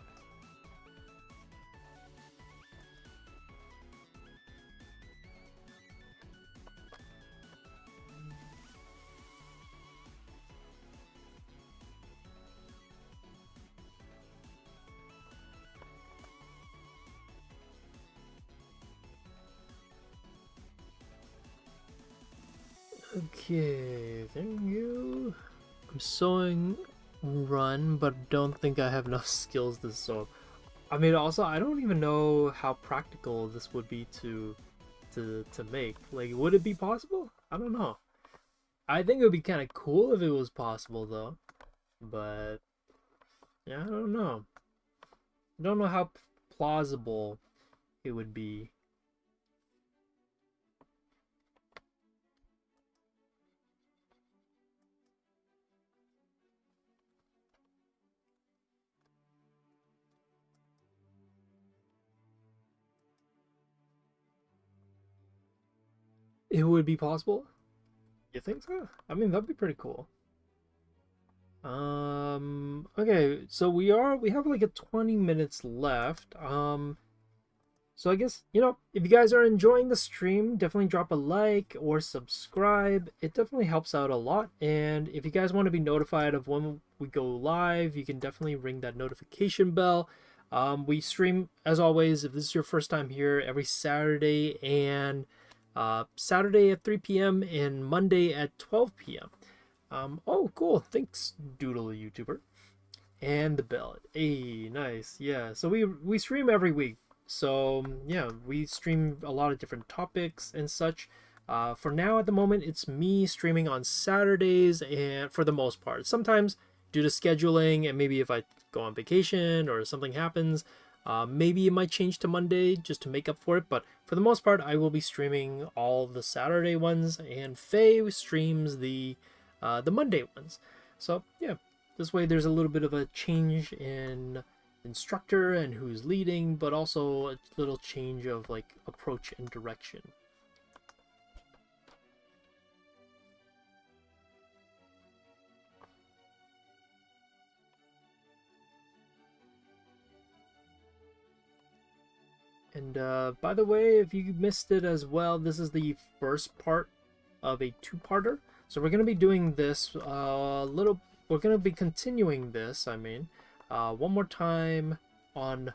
Okay, thank you. I'm sewing run, but don't think I have enough skills to sew. I mean, also, I don't even know how practical this would be to make. Like, would it be possible? I don't know. I think it would be kind of cool if it was possible, though. But yeah, I don't know. I don't know how plausible it would be. It would be possible? You think so? I mean, that'd be pretty cool. Okay, so we have like a 20 minutes left. So I guess, if you guys are enjoying the stream, definitely drop a like or subscribe. It definitely helps out a lot. And if you guys want to be notified of when we go live, you can definitely ring that notification bell. We stream, as always, if this is your first time here, every Saturday and Saturday at 3 p.m. and Monday at 12 p.m. Oh, cool. Thanks, Doodle YouTuber. And the bell. Hey, nice. Yeah, so we stream every week. So, yeah, we stream a lot of different topics and such. For now, at the moment, it's me streaming on Saturdays, and for the most part. Sometimes, due to scheduling, and maybe if I go on vacation or something happens, maybe it might change to Monday just to make up for it. But for the most part, I will be streaming all the Saturday ones, and Faye streams the Monday ones. So, yeah, this way there's a little bit of a change in instructor and who's leading, but also a little change of like approach and direction. And by the way, if you missed it as well, this is the first part of a two-parter. So we're going to be doing this we're going to be continuing this, one more time on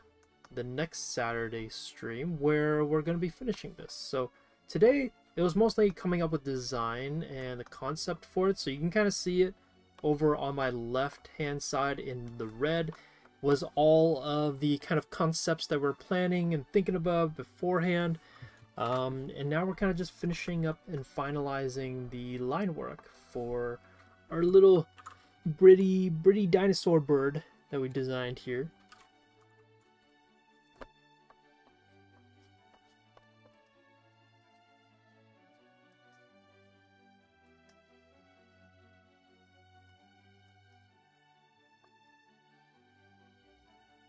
the next Saturday stream where we're going to be finishing this. So today it was mostly coming up with design and the concept for it, so you can kind of see it over on my left hand side in the red was all of the kind of concepts that we're planning and thinking about beforehand. And now we're kind of just finishing up and finalizing the line work for our little pretty dinosaur bird that we designed here.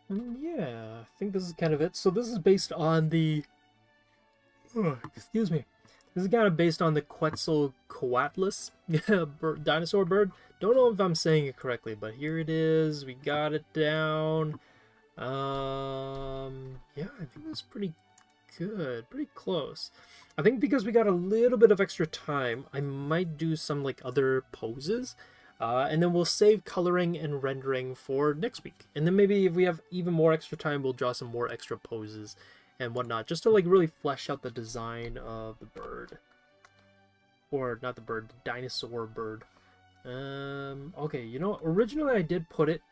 Yeah, I think this is kind of it. So this is based on the excuse me. This is kind of based on the Quetzalcoatlus dinosaur bird. Don't know if I'm saying it correctly, but here it is. We got it down. Yeah, I think that's pretty good. Pretty close. I think because we got a little bit of extra time, I might do some like other poses. And then we'll save coloring and rendering for next week. And then maybe if we have even more extra time, we'll draw some more extra poses and whatnot, just to like really flesh out the design of the bird. Or not the bird, the dinosaur bird. Okay, originally I did put it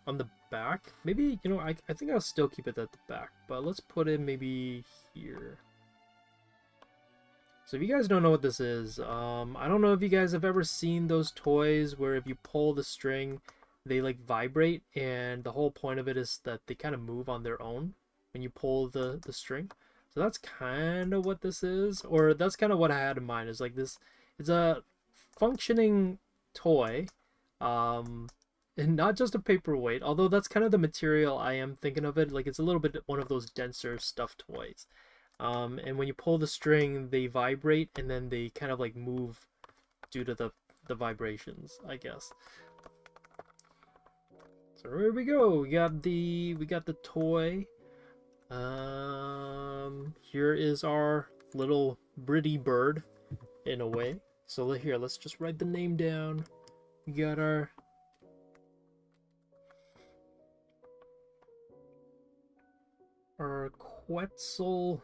on the back. Maybe, I think I'll still keep it at the back, but let's put it maybe here. So if you guys don't know what this is, I don't know if you guys have ever seen those toys where if you pull the string, they like vibrate, and the whole point of it is that they kind of move on their own when you pull the string. So that's kind of what this is, or that's kind of what I had in mind. Is like this, it's a functioning toy, and not just a paperweight, although that's kind of the material I am thinking of it. Like it's a little bit one of those denser stuffed toys. And when you pull the string, they vibrate, and then they kind of like move due to the vibrations, I guess. So here we go. We got the toy. Here is our little pretty bird, in a way. So here, let's just write the name down. We got our Quetzalcoatlus.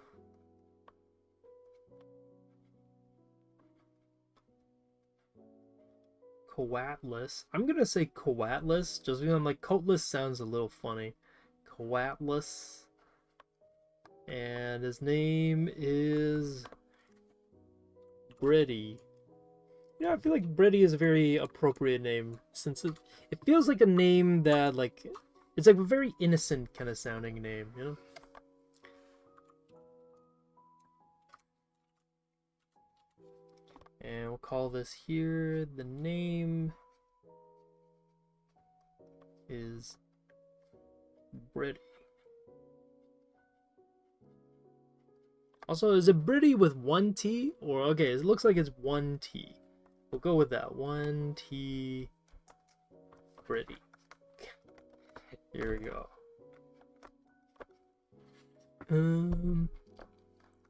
I'm gonna say Coatlus, just because I'm like Coatless sounds a little funny. Coatlus. And his name is Brady. Yeah, I feel like Brady is a very appropriate name, since it feels like a name that like it's like a very innocent kind of sounding name, you know? And we'll call this here, the name is Britty. Also, is it Britty with one T? Or, okay, it looks like it's one T. We'll go with that. One T Britty. Here we go.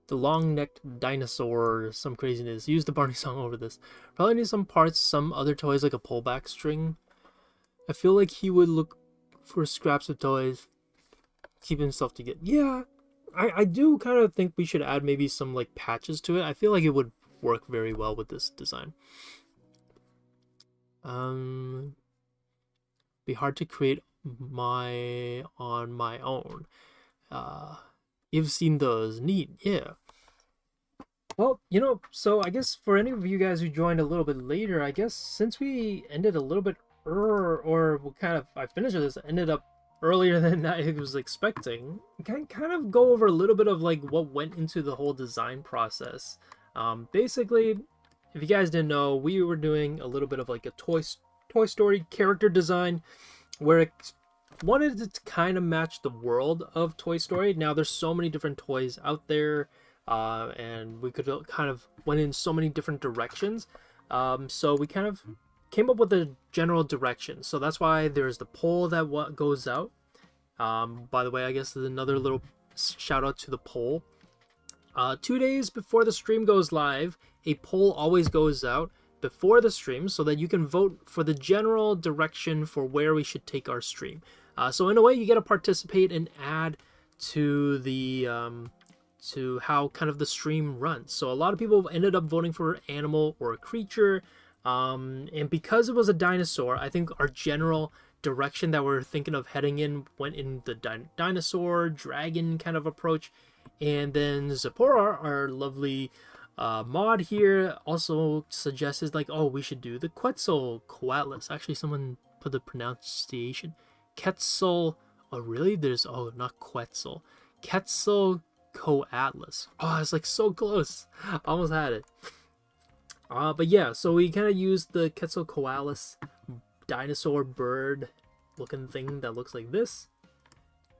The long-necked dinosaur, some craziness. Use the Barney song over this. Probably need some parts, some other toys like a pullback string. I feel like he would look for scraps of toys, keep himself together. Yeah, I do kind of think we should add maybe some like patches to it. I feel like it would work very well with this design. Be hard to create on my own. You've seen those. Neat, yeah. Well, you know, so I guess for any of you guys who joined a little bit later, I guess since we ended a little bit or I finished this, ended up earlier than I was expecting, I can kind of go over a little bit of like what went into the whole design process. Basically, if you guys didn't know, we were doing a little bit of like a Toy Story character design where it wanted to kind of match the world of Toy Story. Now there's so many different toys out there, and we could kind of went in so many different directions. So we kind of came up with a general direction. So that's why there's the poll that goes out. By the way, I guess there's another little shout out to the poll. 2 days before the stream goes live, a poll always goes out before the stream so that you can vote for the general direction for where we should take our stream. So in a way, you get to participate and add to the to how kind of the stream runs. So a lot of people ended up voting for animal or a creature, and because it was a dinosaur, I think our general direction that we're thinking of heading in went in the dinosaur dragon kind of approach. And then Zipporah, our lovely mod here, also suggested like, oh, we should do the Quetzalcoatlus. Actually, someone put the pronunciation Quetzal. Oh, really? There's not Quetzal. Quetzalcoatlus. Oh, it's like so close. Almost had it. But yeah, so we kind of used the Quetzalcoatlus dinosaur bird looking thing that looks like this.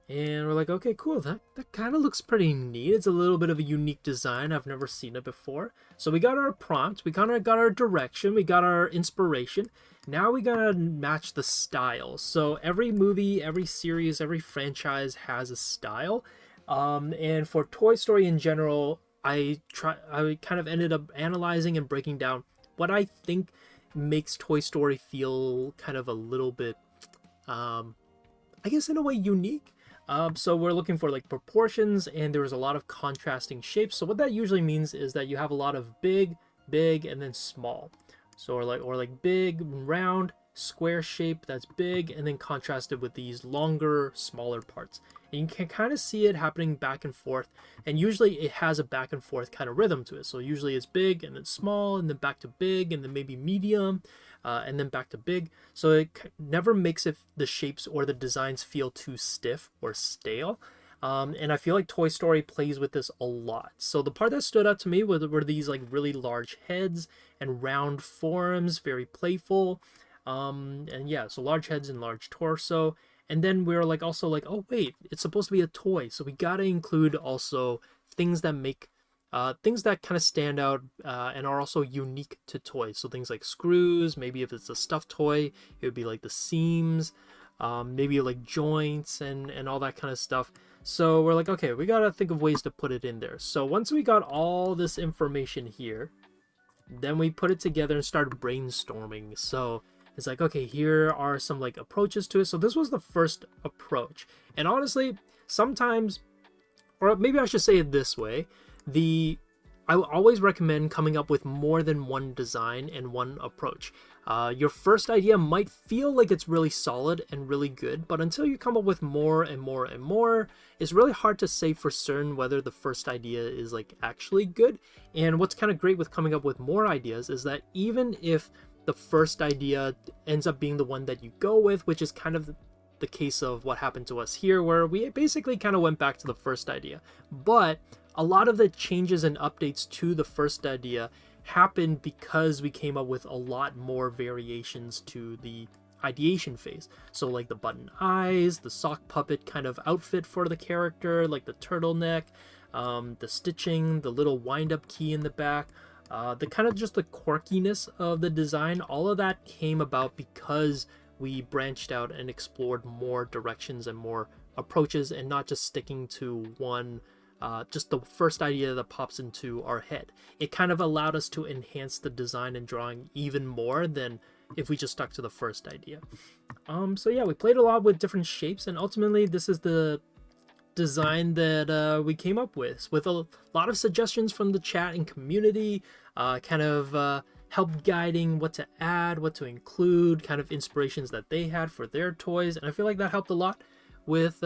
And we're like, okay, cool, that kind of looks pretty neat. It's a little bit of a unique design. I've never seen it before. So we got our prompt, we kind of got our direction, we got our inspiration. Now we gotta match the style. So every movie, every series, every franchise has a style. And for Toy Story in general, I kind of ended up analyzing and breaking down what I think makes Toy Story feel kind of a little bit, I guess in a way unique. So we're looking for like proportions, and there was a lot of contrasting shapes. So what that usually means is that you have a lot of big, and then small. So or like big, round, square shape that's big, and then contrasted with these longer, smaller parts. And you can kind of see it happening back and forth. And usually it has a back and forth kind of rhythm to it. So usually it's big and then small and then back to big and then maybe medium. And then back to big, so it never makes the shapes or the designs feel too stiff or stale. And I feel like Toy Story plays with this a lot. So the part that stood out to me were these like really large heads and round forms, very playful. And yeah, so large heads and large torso. And then we were like also like, oh wait, it's supposed to be a toy, so we gotta include also things that make things that kind of stand out and are also unique to toys. So things like screws, maybe if it's a stuffed toy, it would be like the seams, maybe like joints and all that kind of stuff. So we're like, okay, we gotta think of ways to put it in there. So once we got all this information here, then we put it together and started brainstorming. So it's like, okay, here are some like approaches to it. So this was the first approach. And honestly, sometimes, or maybe I should say it this way, I always recommend coming up with more than one design and one approach. Your first idea might feel like it's really solid and really good, but until you come up with more and more and more, it's really hard to say for certain whether the first idea is like actually good. And what's kind of great with coming up with more ideas is that even if the first idea ends up being the one that you go with, which is kind of the case of what happened to us here, where we basically kind of went back to the first idea. But a lot of the changes and updates to the first idea happened because we came up with a lot more variations to the ideation phase. So like the button eyes, the sock puppet kind of outfit for the character, like the turtleneck, the stitching, the little wind-up key in the back, the kind of just the quirkiness of the design. All of that came about because we branched out and explored more directions and more approaches, and not just sticking to one, just the first idea that pops into our head. It kind of allowed us to enhance the design and drawing even more than if we just stuck to the first idea. So yeah, we played a lot with different shapes, and ultimately this is the design that we came up with a lot of suggestions from the chat and community, kind of help guiding what to add, what to include, kind of inspirations that they had for their toys, and I feel like that helped a lot with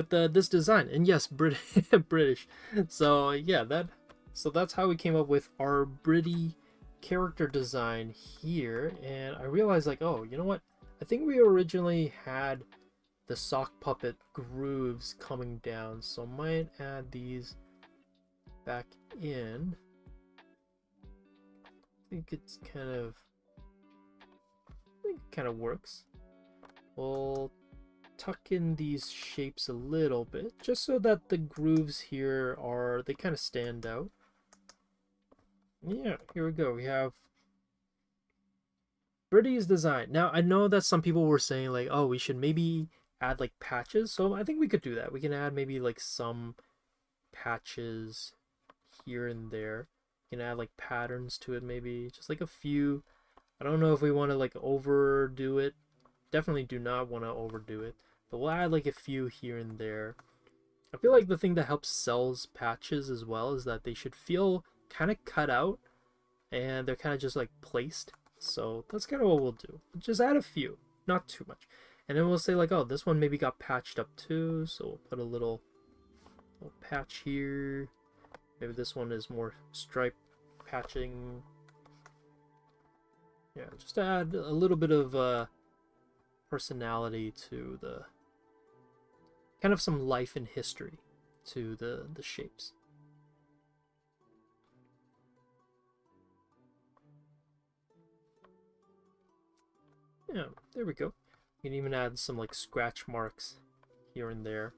this design. And yes, British. So yeah, that's how we came up with our British character design here. And I realized, like, oh, you know what? I think we originally had the sock puppet grooves coming down, so I might add these back in. I think it kind of works. We'll tuck in these shapes a little bit, just so that the grooves here they kind of stand out. Yeah, here we go. We have Brady's design. Now, I know that some people were saying, like, oh, we should maybe add like patches, so I think we could do that. We can add maybe like some patches here and there. We can add like patterns to it, maybe just like a few. I don't know if we want to like overdo it. Definitely do not want to overdo it, but we'll add like a few here and there. I feel like the thing that helps sells patches as well is that they should feel kind of cut out, and they're kind of just like placed. So that's kind of what we'll do. Just add a few, not too much. And then we'll say like, oh, this one maybe got patched up too, so we'll put a little patch here. Maybe this one is more stripe patching. Yeah, just to add a little bit of personality to the, kind of some life and history to the shapes. Yeah, there we go. You can even add some like scratch marks here and there.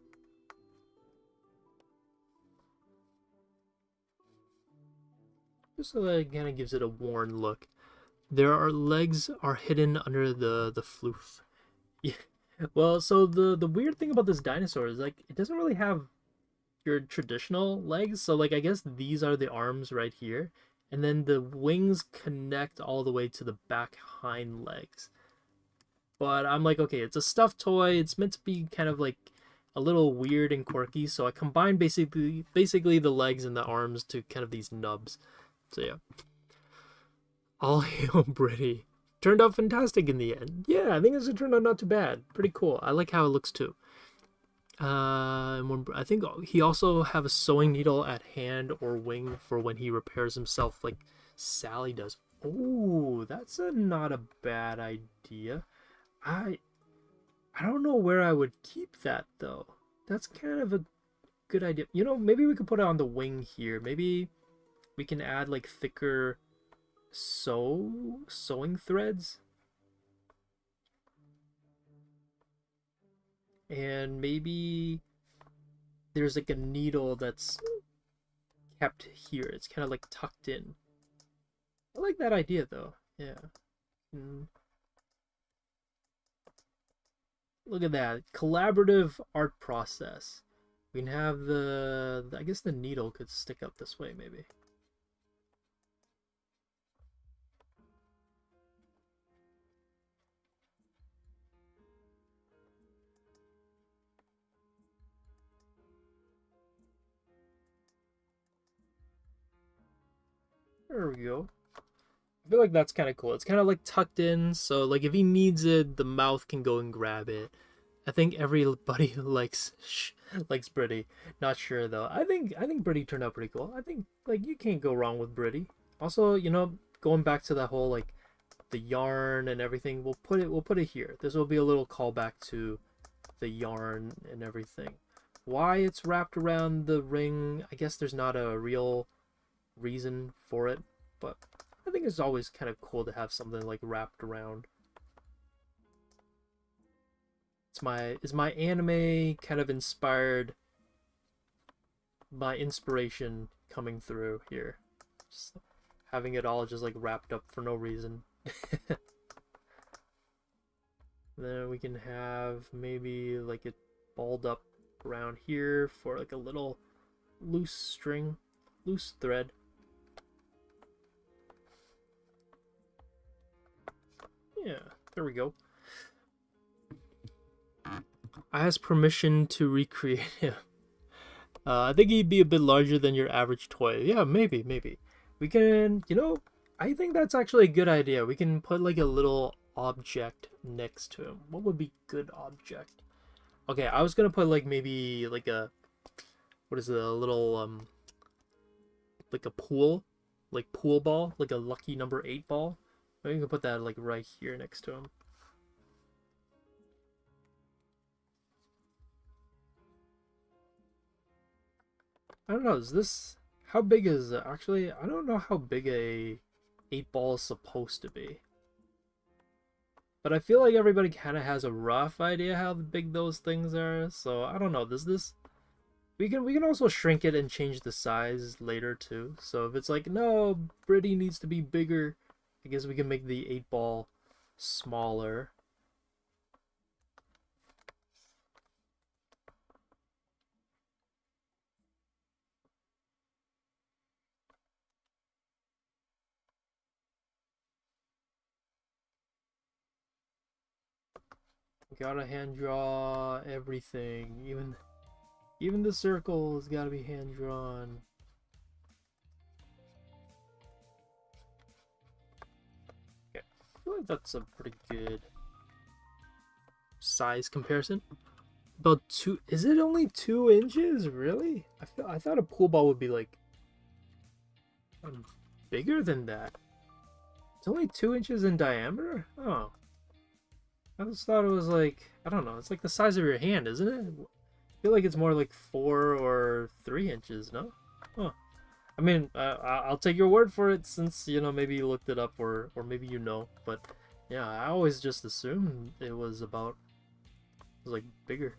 Just so that it kind of gives it a worn look. Their legs are hidden under the floof. Yeah. Well, so the weird thing about this dinosaur is like it doesn't really have your traditional legs. So like I guess these are the arms right here, and then the wings connect all the way to the back hind legs. But I'm like, okay, it's a stuffed toy. It's meant to be kind of like a little weird and quirky. So I combined basically the legs and the arms to kind of these nubs. So yeah. All hail Britty. Turned out fantastic in the end. Yeah, I think this turned out not too bad. Pretty cool. I like how it looks too. I think he also have a sewing needle at hand or wing for when he repairs himself like Sally does. Oh, that's not a bad idea. I don't know where I would keep that though. That's kind of a good idea. You know, maybe we could put it on the wing here. Maybe we can add like thicker sewing threads. And maybe there's like a needle that's kept here. It's kind of like tucked in. I like that idea though. Yeah. Look at that. Collaborative art process. We can have I guess the needle could stick up this way maybe. There we go. I feel like that's kind of cool. It's kind of like tucked in, so like if he needs it, the mouth can go and grab it. I think everybody likes Britty. Not sure though. I think Britty turned out pretty cool. I think like you can't go wrong with Britty. Also, you know, going back to that whole like the yarn and everything. We'll put it here. This will be a little callback to the yarn and everything. Why it's wrapped around the ring, I guess there's not a real reason for it, but I think it's always kind of cool to have something like wrapped around. It's my anime kind of inspired, my inspiration coming through here. Just having it all just like wrapped up for no reason. Then we can have maybe like it balled up around here for like a little loose string, loose thread. Yeah, there we go. I asked permission to recreate him. I think he'd be a bit larger than your average toy. Yeah, maybe. We can, you know, I think that's actually a good idea. We can put like a little object next to him. What would be good object? Okay, I was gonna put like maybe like a, what is it, a little, like a pool, like pool ball, like a lucky number 8 ball. Maybe we can put that like right here next to him. I don't know, is this, how big is it? Actually, I don't know how big a 8 ball is supposed to be. But I feel like everybody kind of has a rough idea how big those things are. So I don't know, does this, we can also shrink it and change the size later too. So if it's like, no, Britty needs to be bigger, I guess we can make the 8 ball smaller. Gotta hand draw everything, even the circles gotta be hand drawn. Okay, I feel like that's a pretty good size comparison. About 2, is it only 2 inches? Really? I thought a pool ball would be like bigger than that. It's only 2 inches in diameter? Oh. I just thought it was like, I don't know, it's like the size of your hand, isn't it? I feel like it's more like 4 or 3 inches, no? Huh. I mean, I'll take your word for it since, you know, maybe you looked it up or maybe you know. But yeah, I always just assumed it was about, it was like bigger.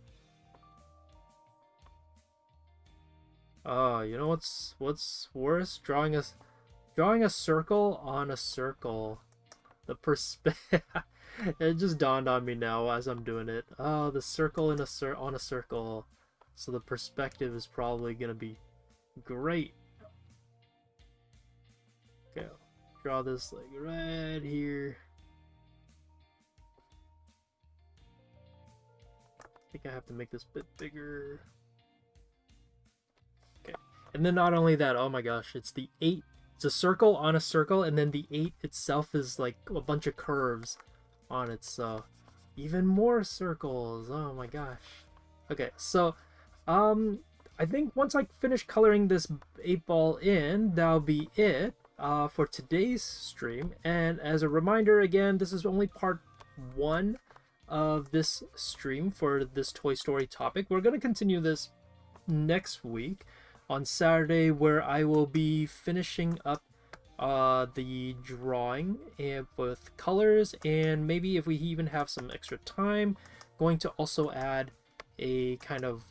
You know what's worse? Drawing a circle on a circle. The perspective. It just dawned on me now as I'm doing it. Oh, the circle in on a circle. So the perspective is probably gonna be great. Okay, I'll draw this like right here. I think I have to make this bit bigger. Okay, and then not only that, oh my gosh, it's the 8. It's a circle on a circle, and then the 8 itself is like a bunch of curves on it, so even more circles. Oh my gosh. Okay, so I think once I finish coloring this 8 ball in, that'll be it for today's stream. And as a reminder, again, this is only part 1 of this stream for this Toy Story topic. We're going to continue this next week on Saturday, where I will be finishing up the drawing and with colors, and maybe if we even have some extra time, going to also add a kind of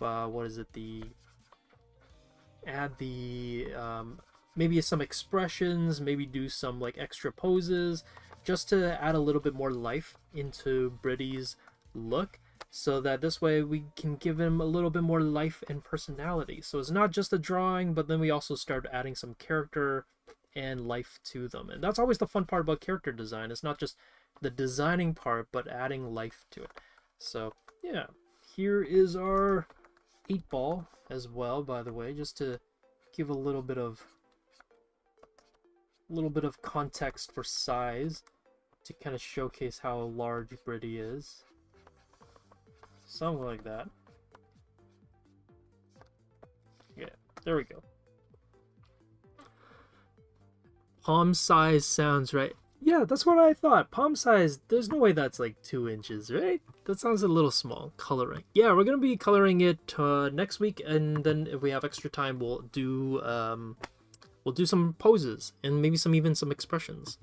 maybe some expressions, maybe do some like extra poses, just to add a little bit more life into Britty's look, so that this way we can give him a little bit more life and personality. So it's not just a drawing, but then we also start adding some character and life to them. And that's always the fun part about character design. It's not just the designing part, but adding life to it. So yeah, here is our 8 ball as well, by the way, just to give a little bit of context for size, to kind of showcase how large Britty is. Something like that. Yeah, there we go. Palm size sounds right. Yeah, that's what I thought. Palm size, there's no way that's like 2 inches, right? That sounds a little small. Coloring. Yeah, we're gonna be coloring it next week, and then if we have extra time, we'll do some poses and maybe even some expressions.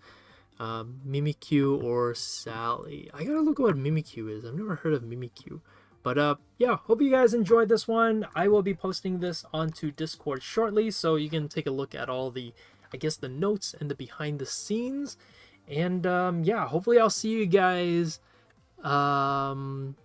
Mimikyu or Sally. I gotta look what Mimikyu is. I've never heard of Mimikyu. But yeah, hope you guys enjoyed this one. I will be posting this onto Discord shortly, so you can take a look at all the, I guess, the notes and the behind the scenes. And yeah, hopefully I'll see you guys. Hope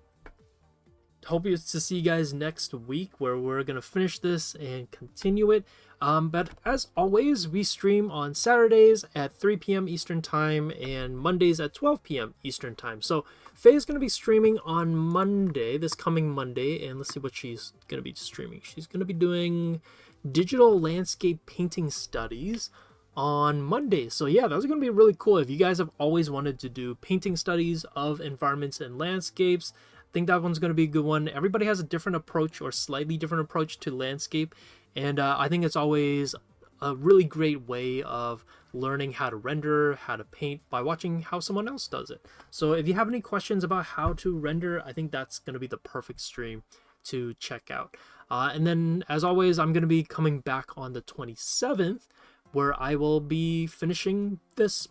to see you guys next week, where we're gonna finish this and continue it. But as always, we stream on Saturdays at 3 p.m. Eastern Time and Mondays at 12 p.m. Eastern Time. So Faye is going to be streaming on Monday, this coming Monday, and let's see what she's going to be streaming. She's going to be doing digital landscape painting studies on Monday. So yeah, that's going to be really cool. If you guys have always wanted to do painting studies of environments and landscapes, I think that one's going to be a good one. Everybody has a different approach or slightly different approach to landscape. And I think it's always a really great way of learning how to render, how to paint by watching how someone else does it. So if you have any questions about how to render, I think that's going to be the perfect stream to check out. And then, as always, I'm going to be coming back on the 27th, where I will be finishing this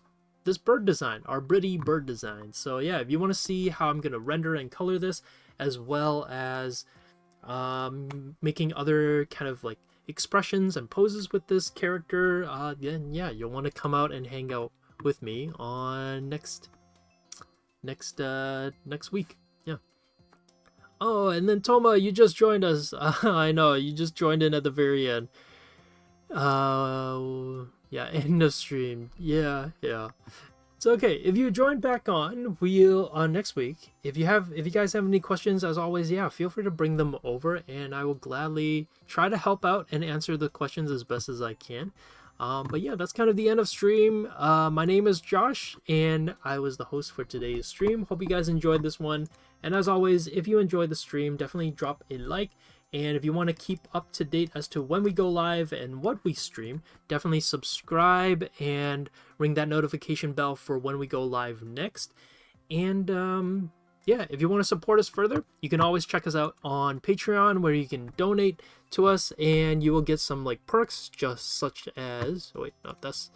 bird design, our Britty bird design. So yeah, if you want to see how I'm going to render and color this, as well as making other kind of like expressions and poses with this character, then yeah, you'll want to come out and hang out with me on next week. Yeah. Oh, and then Toma, you just joined us. I know, you just joined in at the very end. Yeah, end of stream. Yeah. It's okay. If you join back on, we'll next week. If you guys have any questions, as always, yeah, feel free to bring them over, and I will gladly try to help out and answer the questions as best as I can. But yeah, that's kind of the end of stream. My name is Josh, and I was the host for today's stream. Hope you guys enjoyed this one. And as always, if you enjoyed the stream, definitely drop a like. And if you want to keep up to date as to when we go live and what we stream, definitely subscribe and ring that notification bell for when we go live next. And yeah, if you want to support us further, you can always check us out on Patreon, where you can donate to us and you will get some like perks, just such as, oh wait, not this,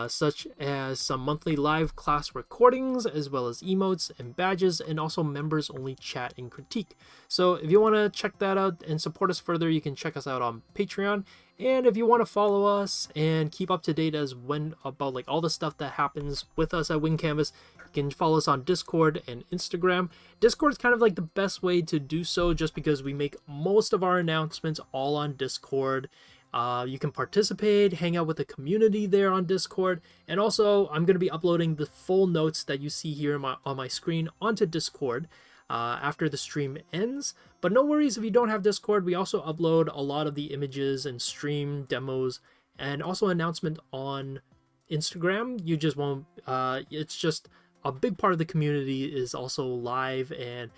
such as some monthly live class recordings, as well as emotes and badges, and also members only chat and critique. So if you want to check that out and support us further, you can check us out on Patreon. And if you want to follow us and keep up to date about like all the stuff that happens with us at WinCanvas, you can follow us on Discord and Instagram. Discord is kind of like the best way to do so, just because we make most of our announcements all on Discord. You can participate, hang out with the community there on Discord, and also I'm going to be uploading the full notes that you see here on my screen onto Discord after the stream ends. But no worries if you don't have Discord, we also upload a lot of the images and stream demos, and also announcement on Instagram. You just won't, it's just a big part of the community is also live and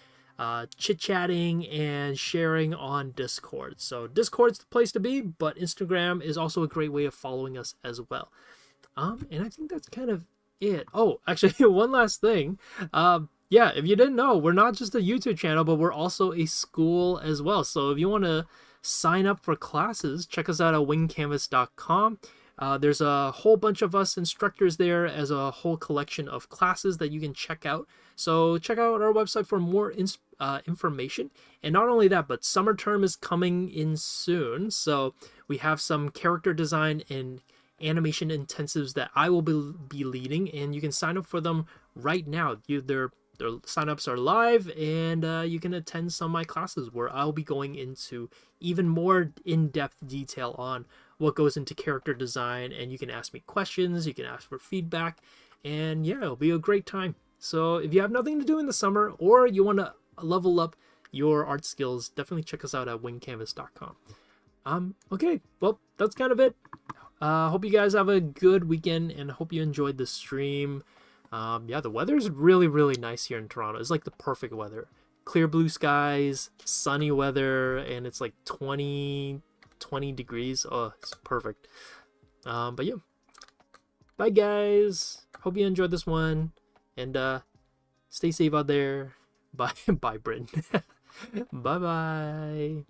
chit-chatting and sharing on Discord. So Discord's the place to be, but Instagram is also a great way of following us as well. And I think that's kind of it. Oh, actually, one last thing. Yeah, if you didn't know, we're not just a YouTube channel, but we're also a school as well. So if you want to sign up for classes, check us out at wingcanvas.com. There's a whole bunch of us instructors there, as a whole collection of classes that you can check out. So check out our website for more information. And not only that, but summer term is coming in soon. So we have some character design and animation intensives that I will be leading, and you can sign up for them right now. Their signups are live, and you can attend some of my classes where I'll be going into even more in-depth detail on what goes into character design, and you can ask me questions, you can ask for feedback, and yeah, it'll be a great time. So if you have nothing to do in the summer, or you want to level up your art skills, definitely check us out at wingcanvas.com. Okay, well, that's kind of it. Hope you guys have a good weekend, and hope you enjoyed the stream. Yeah, the weather is really, really nice here in Toronto. It's like the perfect weather. Clear blue skies, sunny weather, and it's like 20 degrees. Oh, it's perfect. But yeah. Bye, guys. hope you enjoyed this one, and stay safe out there. Bye, bye, Bryn. Bye bye.